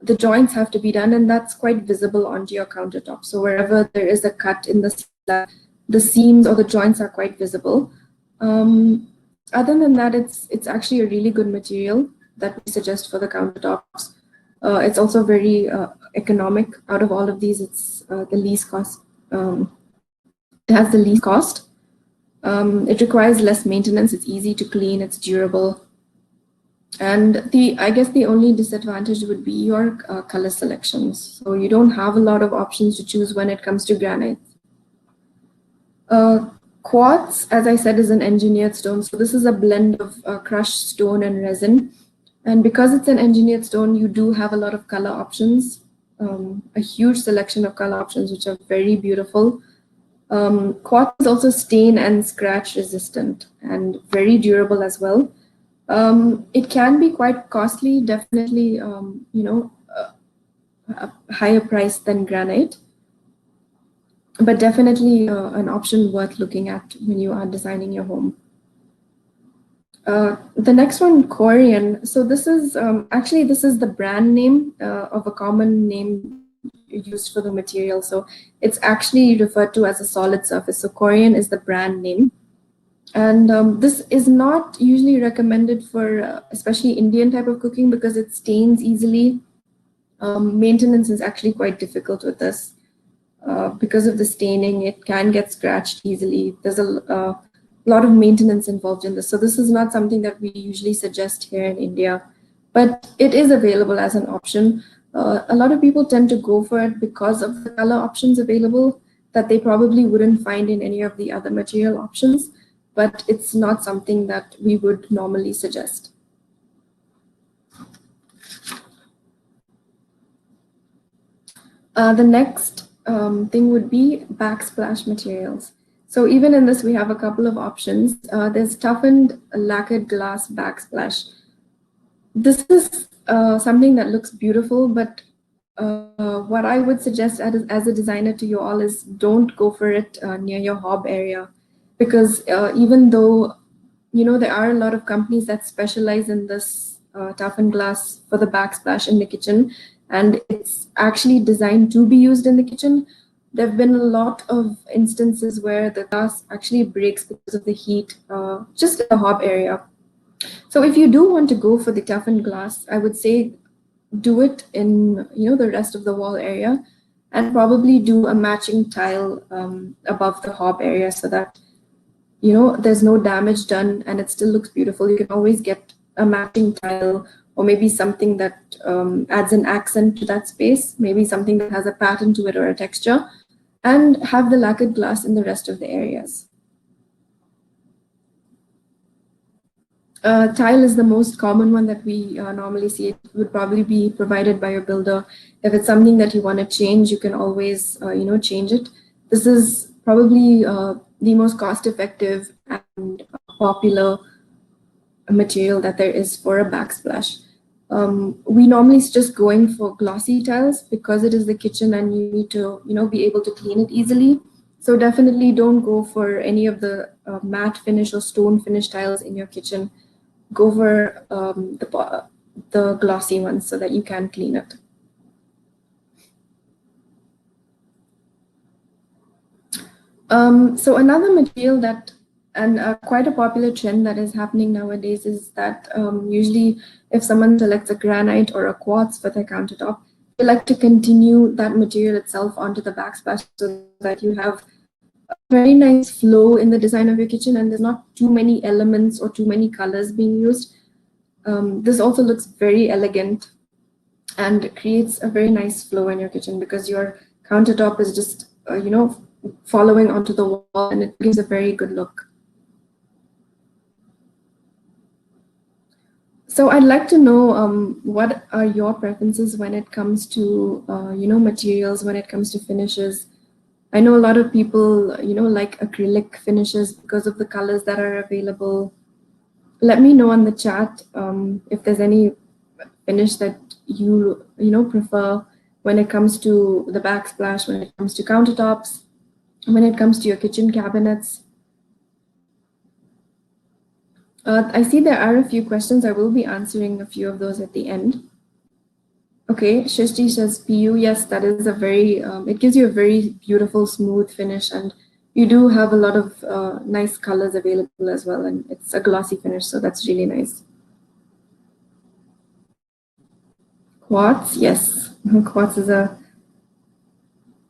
the joints have to be done, and that's quite visible onto your countertop. So wherever there is a cut in the slab, the seams or the joints are quite visible. Other than that, it's actually a really good material that we suggest for the countertops. It's also very economic. Out of all of these, it's the least cost. It has the least cost. It requires less maintenance. It's easy to clean. It's durable. And I guess the only disadvantage would be your color selections. So you don't have a lot of options to choose when it comes to granite. Quartz, as I said, is an engineered stone. So this is a blend of crushed stone and resin. And because it's an engineered stone, you do have a lot of color options, a huge selection of color options, which are very beautiful. Quartz is also stain and scratch resistant and very durable as well. It can be quite costly, definitely, a higher price than granite, but definitely an option worth looking at when you are designing your home. The next one, Corian. So this is actually this is the brand name of a common name used for the material. So it's actually referred to as a solid surface. So Corian is the brand name. And this is not usually recommended for especially Indian type of cooking because it stains easily. Maintenance is actually quite difficult with this. Because of the staining, it can get scratched easily. There's a lot of maintenance involved in this. So this is not something that we usually suggest here in India, but it is available as an option. A lot of people tend to go for it because of the color options available that they probably wouldn't find in any of the other material options, but it's not something that we would normally suggest. The next thing would be backsplash materials. So even in this, we have a couple of options. There's toughened lacquered glass backsplash. This is something that looks beautiful, but what I would suggest as a designer to you all is don't go for it near your hob area, because even though there are a lot of companies that specialize in this toughened glass for the backsplash in the kitchen, and it's actually designed to be used in the kitchen. There have been a lot of instances where the glass actually breaks because of the heat, just in the hob area. So if you do want to go for the toughened glass, I would say do it in the rest of the wall area, and probably do a matching tile above the hob area so that there's no damage done and it still looks beautiful. You can always get a matching tile or maybe something that adds an accent to that space, maybe something that has a pattern to it or a texture, and have the lacquered glass in the rest of the areas. Tile is the most common one that we normally see. It would probably be provided by your builder. If it's something that you want to change, you can always change it. This is probably the most cost-effective and popular material that there is for a backsplash. We normally suggest going for glossy tiles because it is the kitchen and you need to be able to clean it easily. So definitely don't go for any of the matte finish or stone finish tiles in your kitchen. Go for the glossy ones so that you can clean it. So another material that, and quite a popular trend that is happening nowadays, is that usually if someone selects a granite or a quartz for their countertop, they like to continue that material itself onto the backsplash so that you have a very nice flow in the design of your kitchen and there's not too many elements or too many colors being used. This also looks very elegant and creates a very nice flow in your kitchen because your countertop is just, following onto the wall, and it gives a very good look. So I'd like to know what are your preferences when it comes to, materials, when it comes to finishes. I know a lot of people, like acrylic finishes because of the colors that are available. Let me know on the chat if there's any finish that you prefer when it comes to the backsplash, when it comes to countertops, when it comes to your kitchen cabinets. I see there are a few questions. I will be answering a few of those at the end. Okay, Shishti says PU. Yes, that is a very, it gives you a very beautiful, smooth finish, and you do have a lot of nice colors available as well, and it's a glossy finish, so that's really nice. Quartz, yes, quartz is a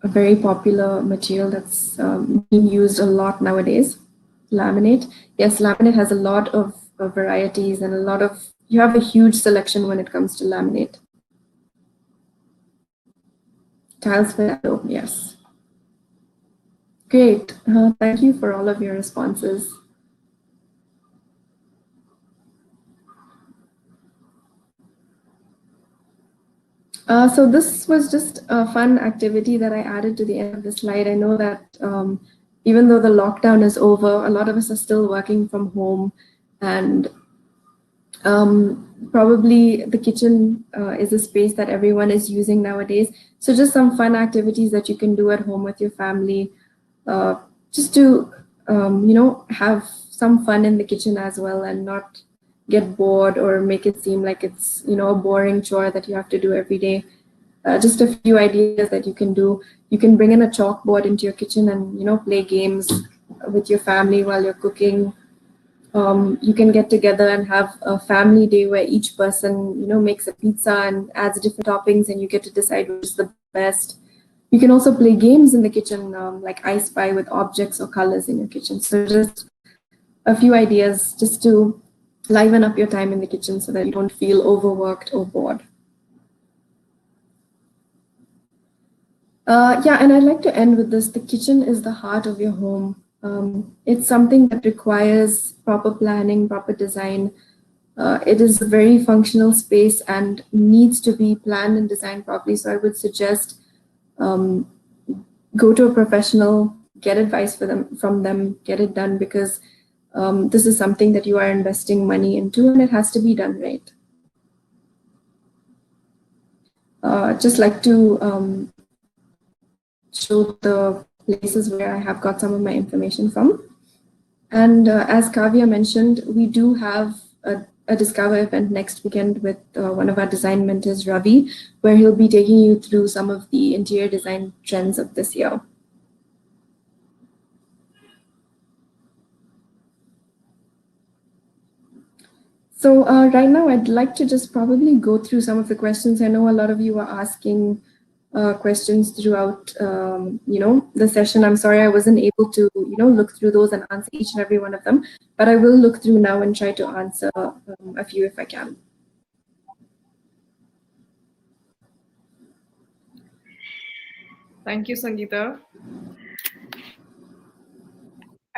very popular material that's being used a lot nowadays. Laminate, yes, laminate has a lot of varieties and a lot of you have a huge selection when it comes to laminate. Tiles for Dado, yes. Great. Thank you for all of your responses. So this was just a fun activity that I added to the end of the slide. I know that even though the lockdown is over, a lot of us are still working from home, and probably the kitchen is a space that everyone is using nowadays. So just some fun activities that you can do at home with your family, just to have some fun in the kitchen as well, and not get bored or make it seem like it's a boring chore that you have to do every day. Just a few ideas that you can do. You can bring in a chalkboard into your kitchen and play games with your family while you're cooking. You can get together and have a family day where each person makes a pizza and adds different toppings, and you get to decide which is the best. You can also play games in the kitchen, like I Spy, with objects or colors in your kitchen. So just a few ideas just to liven up your time in the kitchen so that you don't feel overworked or bored. Yeah, and I'd like to end with this. The kitchen is the heart of your home. It's something that requires proper planning, proper design. It is a very functional space and needs to be planned and designed properly. So I would suggest go to a professional, get advice from them, get it done, because this is something that you are investing money into, and it has to be done right. Just like to show the places where I have got some of my information from. And as Kavya mentioned, we do have a Discover event next weekend with one of our design mentors, Ravi, where he'll be taking you through some of the interior design trends of this year. So right now, I'd like to just probably go through some of the questions. I know a lot of you are asking questions throughout, the session. I'm sorry I wasn't able to, look through those and answer each and every one of them, but I will look through now and try to answer a few if I can. Thank you, Sangeeta.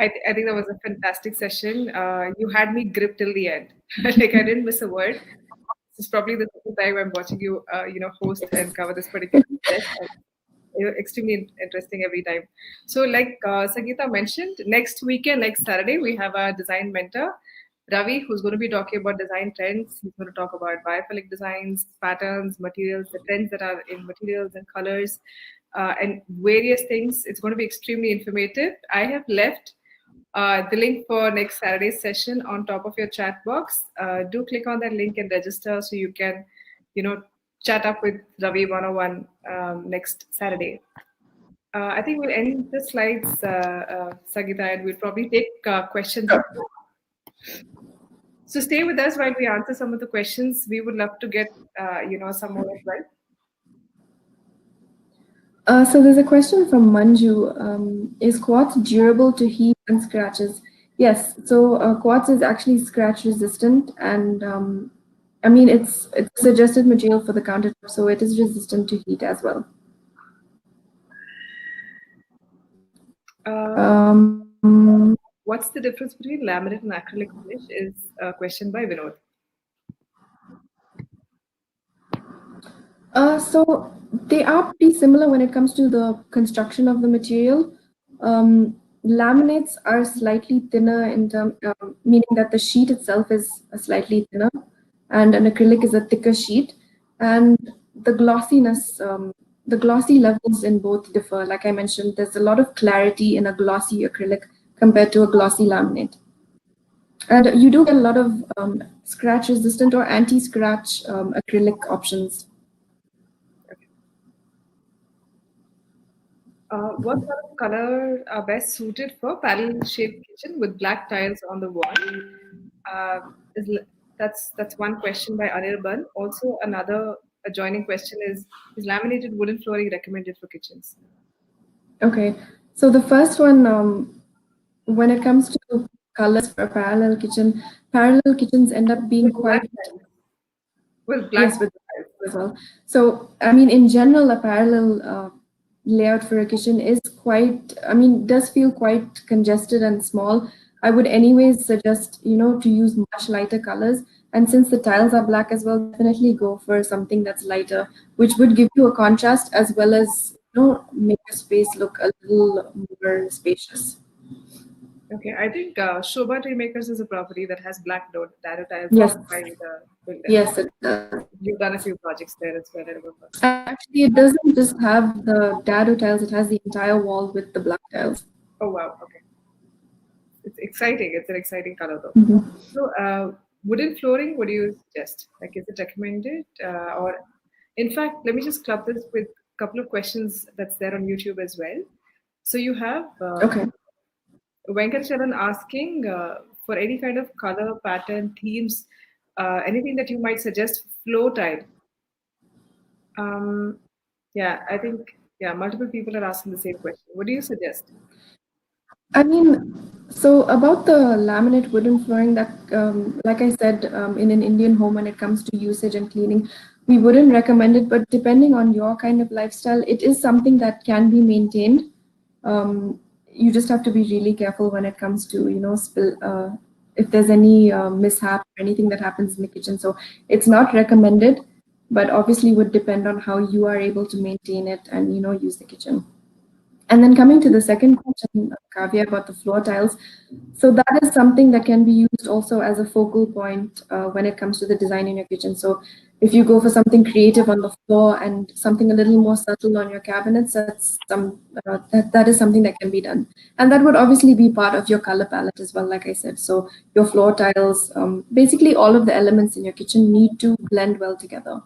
I think that was a fantastic session. You had me gripped till the end. Like I didn't miss a word. This is probably the second time I'm watching you, host and cover this particular subject. Extremely interesting every time. So, like Sangeeta mentioned, next weekend, next Saturday, we have our design mentor, Ravi, who's going to be talking about design trends. He's going to talk about biophilic designs, patterns, materials, the trends that are in materials and colors, and various things. It's going to be extremely informative. I have left the link for next Saturday's session on top of your chat box. Do click on that link and register so you can, chat up with Ravi 101 next Saturday. I think we'll end the slides, Sagita, and we'll probably take questions. So stay with us while we answer some of the questions. We would love to get, some more as well. So there's a question from Manju. Is quartz durable to heat and scratches? Yes. So quartz is actually scratch resistant, and I mean it's a suggested material for the countertop, so it is resistant to heat as well. What's the difference between laminate and acrylic finish? Is a question by Vinod. So they are pretty similar when it comes to the construction of the material. Laminates are slightly thinner in term, meaning that the sheet itself is slightly thinner, and an acrylic is a thicker sheet. And the glossiness, the glossy levels in both differ. Like I mentioned, there's a lot of clarity in a glossy acrylic compared to a glossy laminate. And you do get a lot of scratch resistant or anti-scratch acrylic options. What sort of color are best suited for parallel-shaped kitchen with black tiles on the wall? That's one question by Anirban. Also, another adjoining question is laminated wooden flooring recommended for kitchens? Okay, so the first one, when it comes to colors for a parallel kitchen. Parallel kitchens end up being With black quite, tiles. With black yes, with tiles. as well. So, I mean, in general, a parallel layout for a kitchen is quite, I mean, does feel quite congested and small. I would anyways suggest, to use much lighter colors. And since the tiles are black as well, definitely go for something that's lighter, which would give you a contrast as well as, make your space look a little more spacious. Okay, I think Shobha Tree Makers is a property that has black dado tiles Yes, by the builder. yes, it does. You've done a few projects there as well, I remember. Actually, it doesn't just have the dado tiles, it has the entire wall with the black tiles. Oh wow, okay. It's exciting. It's an exciting color though. Mhm. So, wooden flooring, what do you suggest? Like, is it recommended? Or, in fact, let me just club this with a couple of questions that's there on YouTube as well. So, you have Okay. Venkat asking for any kind of color, pattern, themes, anything that you might suggest, flow tile. Um, yeah, I think, yeah, multiple people are asking the same question. What do you suggest? I mean, so about the laminate wooden flooring that, like I said, in an Indian home, when it comes to usage and cleaning, we wouldn't recommend it. But depending on your kind of lifestyle, it is something that can be maintained. You just have to be really careful when it comes to, if there's any mishap or anything that happens in the kitchen. So it's not recommended, but obviously would depend on how you are able to maintain it and, use the kitchen. And then coming to the second question, Kavya, about the floor tiles. So that is something that can be used also as a focal point when it comes to the design in your kitchen. So if you go for something creative on the floor and something a little more subtle on your cabinets, that is something that can be done. And that would obviously be part of your color palette as well, like I said. So your floor tiles, basically all of the elements in your kitchen need to blend well together.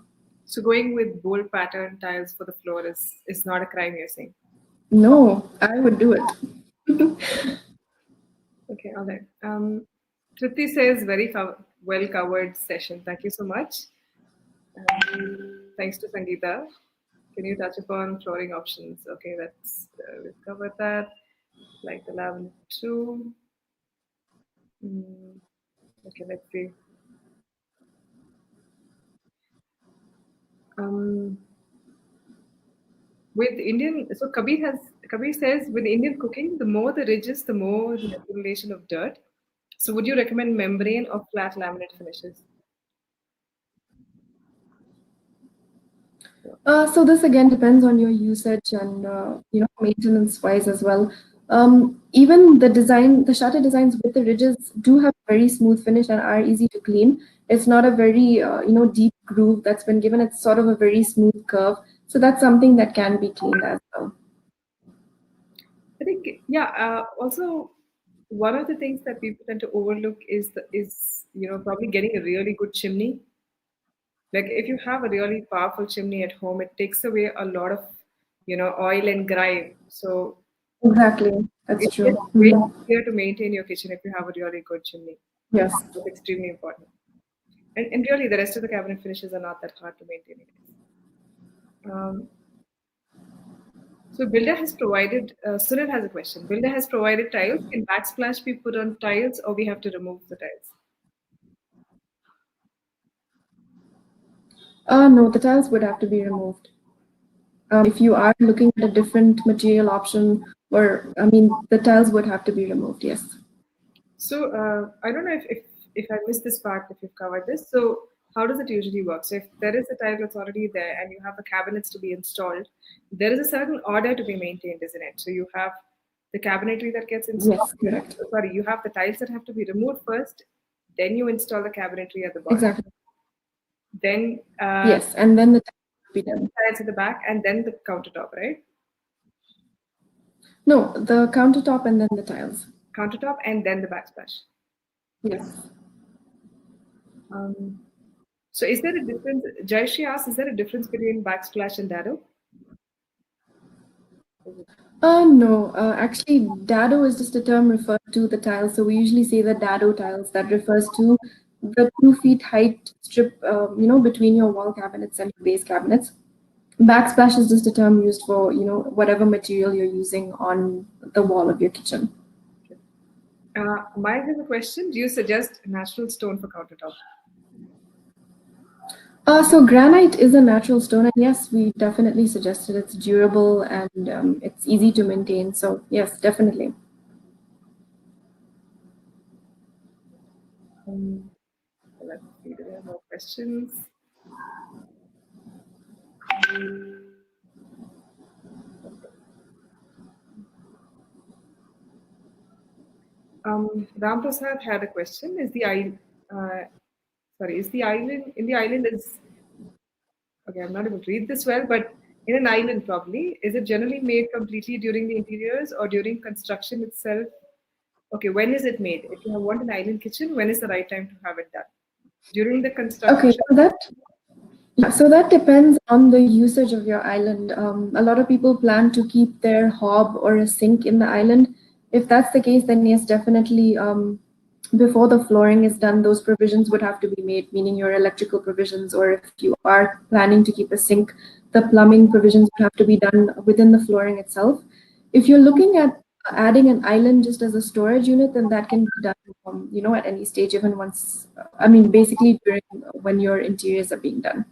So, going with bold pattern tiles for the floor is not a crime, you're saying? No, I would do it. Okay, all right. Tripti says well covered session. Thank you so much. Thanks to Sangeeta. Can you touch upon flooring options? Okay, we've covered that. Like the lavender too. Mm, okay, let's see. Um, with Indian, so Kabir says with Indian cooking, the more the ridges, the more the accumulation of dirt. So, would you recommend membrane or flat laminate finishes? So this again depends on your usage and maintenance wise as well. Even the shutter designs with the ridges do have very smooth finish and are easy to clean. It's not a very deep groove that's been given. It's sort of a very smooth curve. So that's something that can be cleaned as well. I think, yeah. Also, one of the things that people tend to overlook is probably getting a really good chimney. Like if you have a really powerful chimney at home, it takes away a lot of oil and grime. So Exactly, that's it true. gets way Mhm. easier to maintain your kitchen if you have a really good chimney. Yes. That's extremely important. And really, the rest of the cabinet finishes are not that hard to maintain. I guess. So Builder has provided, Sunil has a question. Builder has provided tiles. Can backsplash be put on tiles or we have to remove the tiles? No, the tiles would have to be removed. If you are looking at a different material option, or I mean, the tiles would have to be removed. Yes. So I don't know if I missed this part, if you've covered this. So how does it usually work? So if there is a tile that's already there and you have the cabinets to be installed, there is a certain order to be maintained, isn't it? So you have the cabinetry that gets installed. Yes, correct. Sorry, you have the tiles that have to be removed first, then you install the cabinetry at the bottom. Exactly. Then Yes, and then the tiles would be done. tiles at the back, and then the countertop, right? No, the countertop and then the tiles. Countertop, and then the backsplash. Yes. Um, so is there a difference? Jayashri asks, is there a difference between backsplash and dado? No, actually, dado is just a term referred to the tiles. So we usually say the dado tiles. That refers to the 2 feet height strip, between your wall cabinets and your base cabinets. Backsplash is just a term used for, whatever material you're using on the wall of your kitchen. Mike has a question. Do you suggest natural stone for countertop? So granite is a natural stone, and yes, we definitely suggest it. It's durable and it's easy to maintain. So yes, definitely. Let's see. Do we have more questions? Ram Prasad had a question. Is the island, sorry, is the island in the island is okay? I'm not able to read this well, but in an island probably is it generally made completely during the interiors or during construction itself? Okay, when is it made? If you want an island kitchen, when is the right time to have it done? During the Okay, construction. so that depends on the usage of your island. A lot of people plan to keep their hob or a sink in the island. If that's the case, then yes, definitely. Before the flooring is done, those provisions would have to be made, meaning your electrical provisions, or if you are planning to keep a sink, the plumbing provisions would have to be done within the flooring itself. If you're looking at adding an island just as a storage unit, then that can be done, at any stage, even once, I mean, basically during when your interiors are being done.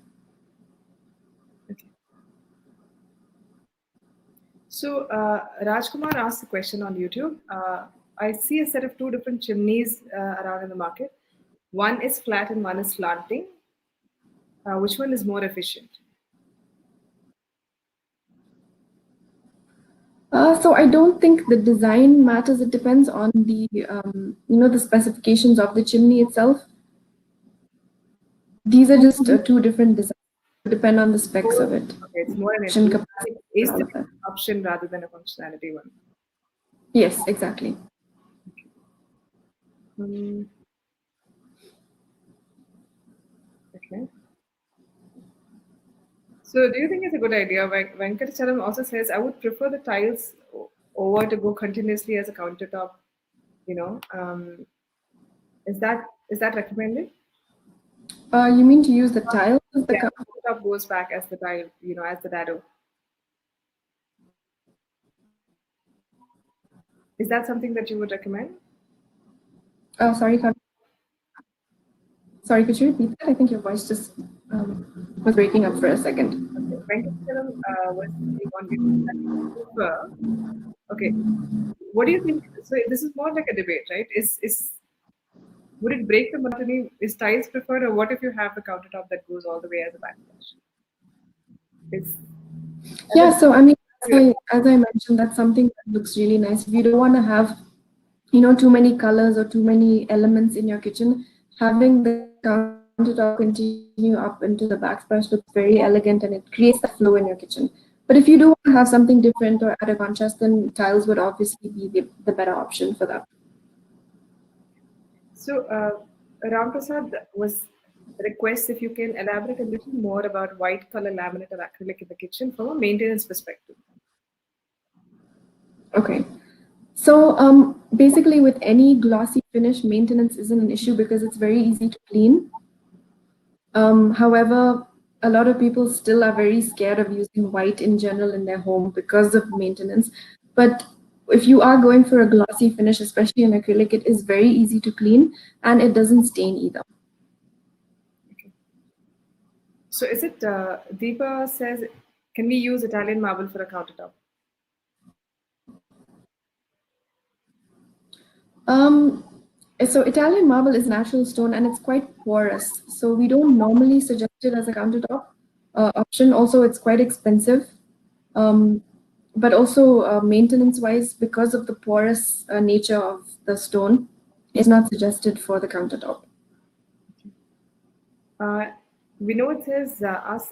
Okay. So Rajkumar asked a question on YouTube. I see a set of two different chimneys around in the market. One is flat and one is slanting. Which one is more efficient? So I don't think the design matters. It depends on the specifications of the chimney itself. These are just two different designs. Depend on the specs of it, Okay, it's more an production capacity, and all of aesthetic that. option rather than a functionality one. Yes, exactly. Hmm, okay. So, do you think it's a good idea? Venkatachalam also says, I would prefer the tiles over to go continuously as a countertop. You know, is that recommended? You mean to use the tile as the Yeah, countertop goes back as the tile. As the dado. Is that something that you would recommend? Oh, sorry, could you repeat that? I think your voice just was breaking up for a second. Okay, Venkatachalam was saying on YouTube that he would prefer. Okay, what do you think? So this is more like a debate, right? Is would it break the monotony? Is tiles preferred, or what if you have the countertop that goes all the way as a backsplash? Is as Yeah, a so I mean, as I mentioned, that's something that looks really nice. If you don't want to have, too many colors or too many elements in your kitchen, having the countertop continue up into the backsplash looks very elegant and it creates that flow in your kitchen. But if you do want to have something different or add a contrast, then tiles would obviously be the better option for that. so Ram Prasad was requests if you can elaborate a little more about white color laminate or acrylic in the kitchen from a maintenance perspective. Okay. So basically, with any glossy finish, maintenance isn't an issue because it's very easy to clean. However, a lot of people still are very scared of using white in general in their home because of maintenance. But if you are going for a glossy finish, especially in acrylic, it is very easy to clean and it doesn't stain either. Okay. So is it Deepa says, can we use Italian marble for a countertop? Um, so Italian marble is a natural stone and it's quite porous. So we don't normally suggest it as a countertop option. Also, it's quite expensive. Um, but also maintenance-wise, because of the porous nature of the stone, it's not suggested for the countertop. Uh, we know it says,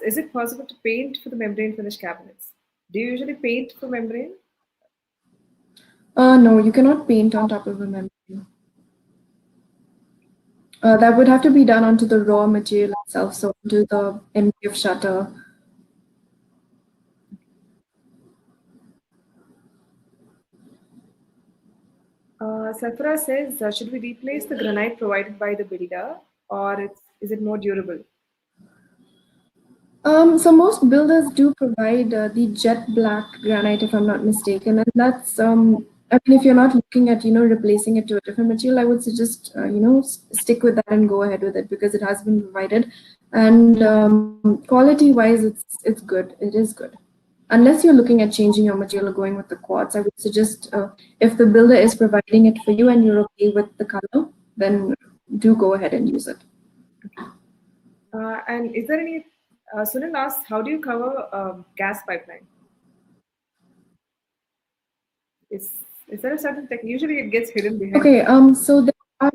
is it possible to paint for the membrane finish cabinets? Do you usually paint for membrane? No, you cannot paint on top of a membrane. That would have to be done onto the raw material itself, so onto the MDF shutter. Safra says, should we replace the granite provided by the builder, or is it more durable? So most builders do provide the jet black granite, if I'm not mistaken, and that's I mean, if you're not looking at, replacing it to a different material, I would suggest, stick with that and go ahead with it because it has been provided. And quality-wise, it's good. It is good. Unless you're looking at changing your material or going with the quartz, I would suggest if the builder is providing it for you and you're okay with the color, then do go ahead and use it. And is there any, Sunil asks, how do you cover gas pipeline? Is, is there a certain tech? Usually it gets hidden behind. Okay, so there are,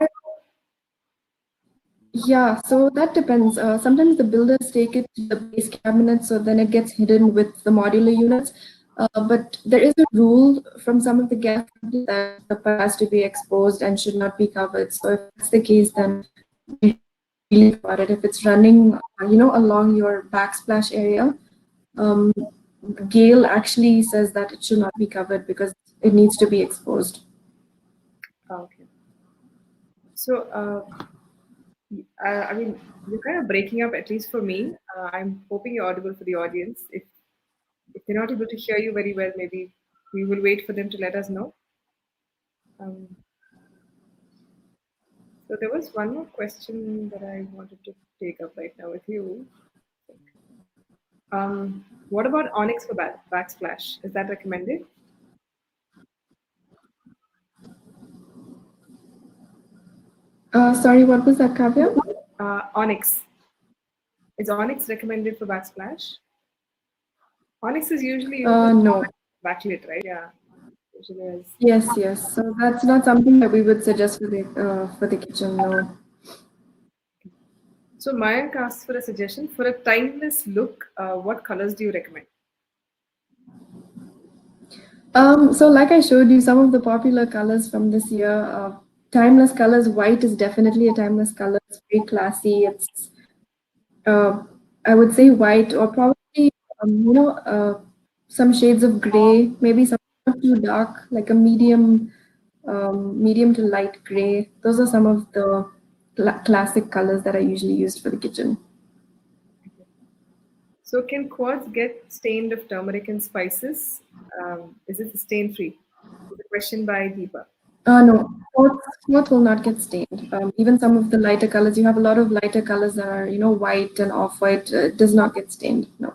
yeah, so that depends. Sometimes the builders take it to the base cabinet, so then it gets hidden with the modular units. But there is a rule from some of the gas companies that the pipe has to be exposed and should not be covered. So if that's the case, then we really about it. If it's running, along your backsplash area, um, Gale actually says that it should not be covered because it needs to be exposed. Okay. So, I mean, you're kind of breaking up, at least for me. I'm hoping you're audible for the audience. If they're not able to hear you very well, maybe we will wait for them to let us know. Um, so there was one more question that I wanted to take up right now with you. What about onyx for backsplash? Is that recommended? Sorry, what was that, Kavya? Onyx. Is onyx recommended for backsplash? Onyx is usually used as No. backlit, right? Yeah. Usually as Yes. So that's not something that we would suggest for the kitchen. No. So Mayank asks for a suggestion for a timeless look. What colors do you recommend? So like I showed you some of the popular colors from this year. Timeless colors. White is definitely a timeless color. It's very classy. It's uh, I would say white or probably some shades of gray. Maybe some not too dark, like a medium to light gray. Those are some of the classic colors that are usually used for the kitchen. So can quartz get stained of turmeric and spices? Is it stain free? It's a question by Deepa. No, cloth will not get stained. Even some of the lighter colors, you have a lot of lighter colors that are, white and off-white. It does not get stained. No.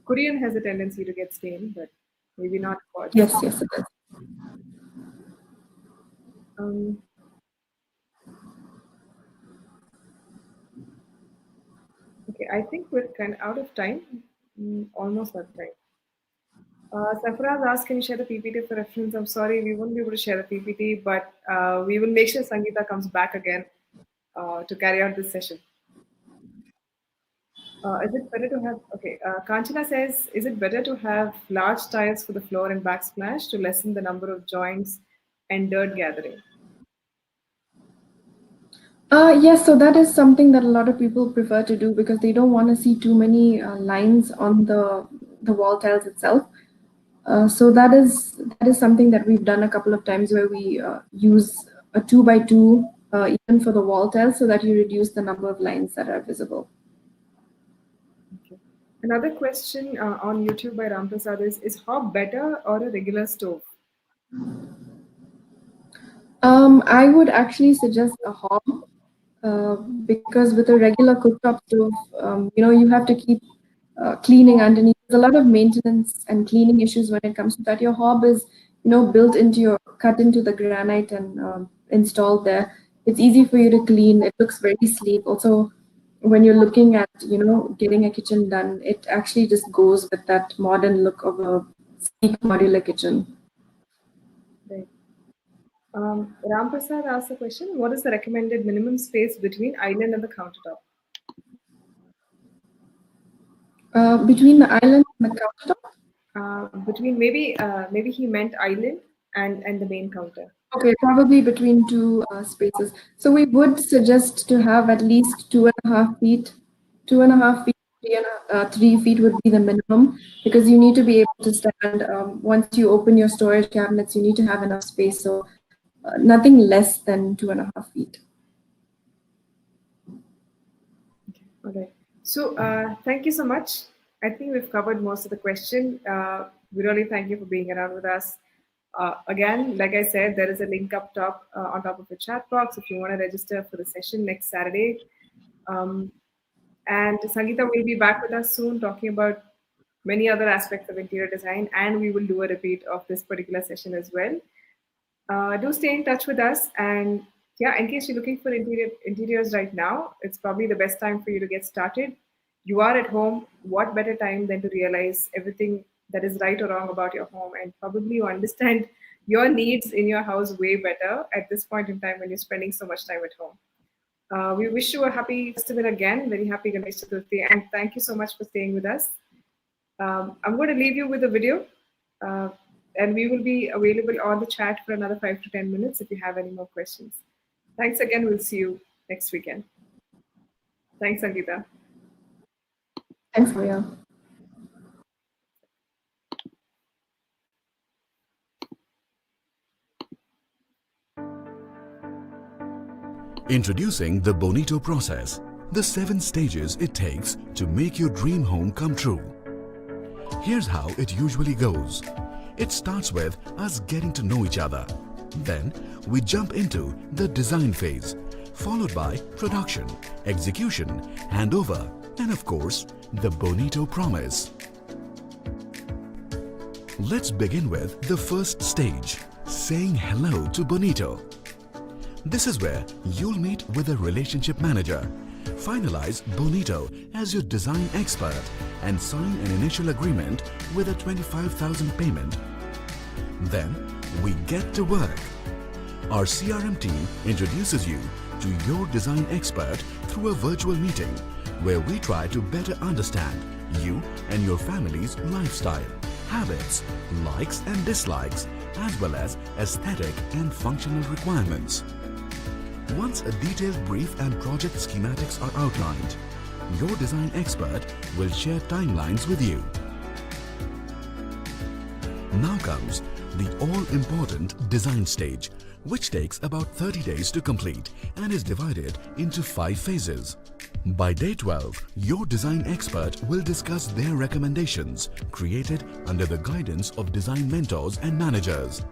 Korean has a tendency to get stained, but maybe not quartz. Yes, it is. Um, okay, I think we're kind of out of time. Almost out of time. Safraz asked, can you share the PPT for reference? I'm sorry, we won't be able to share the PPT, but we will make sure Sangeeta comes back again to carry out this session. Is it better to have, okay, Kanchana says, is it better to have large tiles for the floor and backsplash to lessen the number of joints and dirt gathering? Yes, so that is something that a lot of people prefer to do because they don't want to see too many lines on the wall tiles itself. So that is something that we've done a couple of times where we use a 2 by 2 even for the wall tiles so that you reduce the number of lines that are visible. Okay. Another question on YouTube by Ramprasad is hob better or a regular stove? I would actually suggest a hob because with a regular cooktop stove, you have to keep cleaning underneath. There's a lot of maintenance and cleaning issues when it comes to that. Your hob is, built into cut into the granite and installed there. It's easy for you to clean. It looks very sleek. Also, when you're looking at, getting a kitchen done, it actually just goes with that modern look of a sleek modular kitchen. Right. Ramprasad asked the question, what is the recommended minimum space between island and the countertop? Between the island and the countertop. Between maybe he meant island and the main counter. Okay, probably between two spaces. So we would suggest to have at least 2.5 feet, 2.5 feet, 3 feet would be the minimum because you need to be able to stand. Once you open your storage cabinets, you need to have enough space. So nothing less than 2.5 feet. All right. So thank you so much. I think we've covered most of the question. We really thank you for being around with us. Again, like I said, there is a link up top on top of the chat box if you want to register for the session next Saturday. Um, and Sangeeta will be back with us soon talking about many other aspects of interior design, and we will do a repeat of this particular session as well. Do stay in touch with us, and yeah, in case you're looking for interiors right now, it's probably the best time for you to get started. You are at home. What better time than to realize everything that is right or wrong about your home, and probably you understand your needs in your house way better at this point in time when you're spending so much time at home. We wish you a happy festival again. Very happy Ganesh Chaturthi, and thank you so much for staying with us. I'm going to leave you with a video, uh, and we will be available on the chat for another 5 to 10 minutes if you have any more questions. Thanks again. We'll see you next weekend. Thanks, Sangeeta. Thanks, Maria. Introducing the Bonito process, the 7 stages it takes to make your dream home come true. Here's how it usually goes. It starts with us getting to know each other. Then we jump into the design phase, followed by production, execution, handover, and of course, the Bonito promise. Let's begin with the first stage, saying hello to Bonito. This is where you'll meet with a relationship manager, finalize Bonito as your design expert, and sign an initial agreement with a 25,000 payment. Then we get to work. Our CRM team introduces you to your design expert through a virtual meeting where we try to better understand you and your family's lifestyle, habits, likes and dislikes, as well as aesthetic and functional requirements. Once a detailed brief and project schematics are outlined, your design expert will share timelines with you. Now comes the all-important design stage, which takes about 30 days to complete and is divided into 5 phases. By day 12, your design expert will discuss their recommendations created under the guidance of design mentors and managers.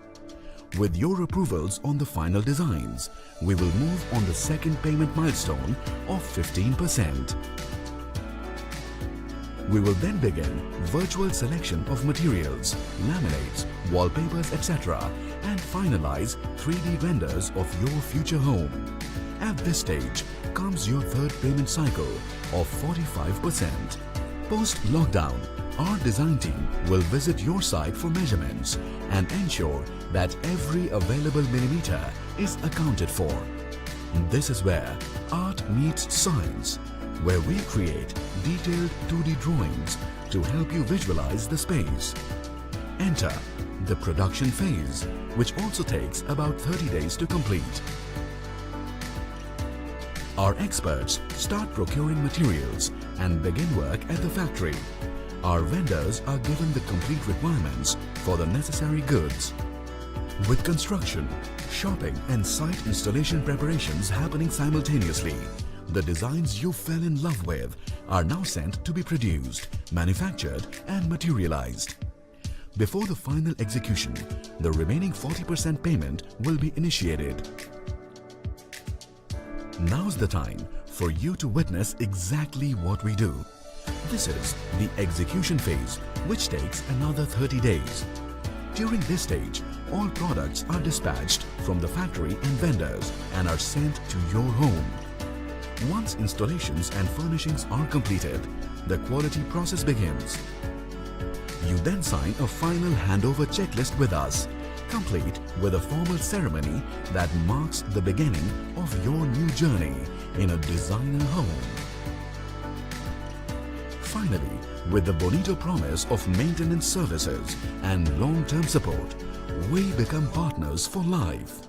With your approvals on the final designs, we will move on the second payment milestone of 15%. We will then begin virtual selection of materials, laminates, wallpapers, etc. and finalize 3D renders of your future home. At this stage comes your third payment cycle of 45%. Post-lockdown, our design team will visit your site for measurements and ensure that every available millimeter is accounted for. This is where art meets science, where we create detailed 2D drawings to help you visualize the space. Enter the production phase, which also takes about 30 days to complete. Our experts start procuring materials and begin work at the factory. Our vendors are given the complete requirements for the necessary goods. With construction, shopping and site installation preparations happening simultaneously, the designs you fell in love with are now sent to be produced, manufactured and materialized. Before the final execution, the remaining 40% payment will be initiated. Now's the time for you to witness exactly what we do. This is the execution phase, which takes another 30 days. During this stage, all products are dispatched from the factory and vendors and are sent to your home. Once installations and furnishings are completed, the quality process begins. You then sign a final handover checklist with us, complete with a formal ceremony that marks the beginning of your new journey in a designer home. Finally, with the Bonito promise of maintenance services and long-term support, we become partners for life.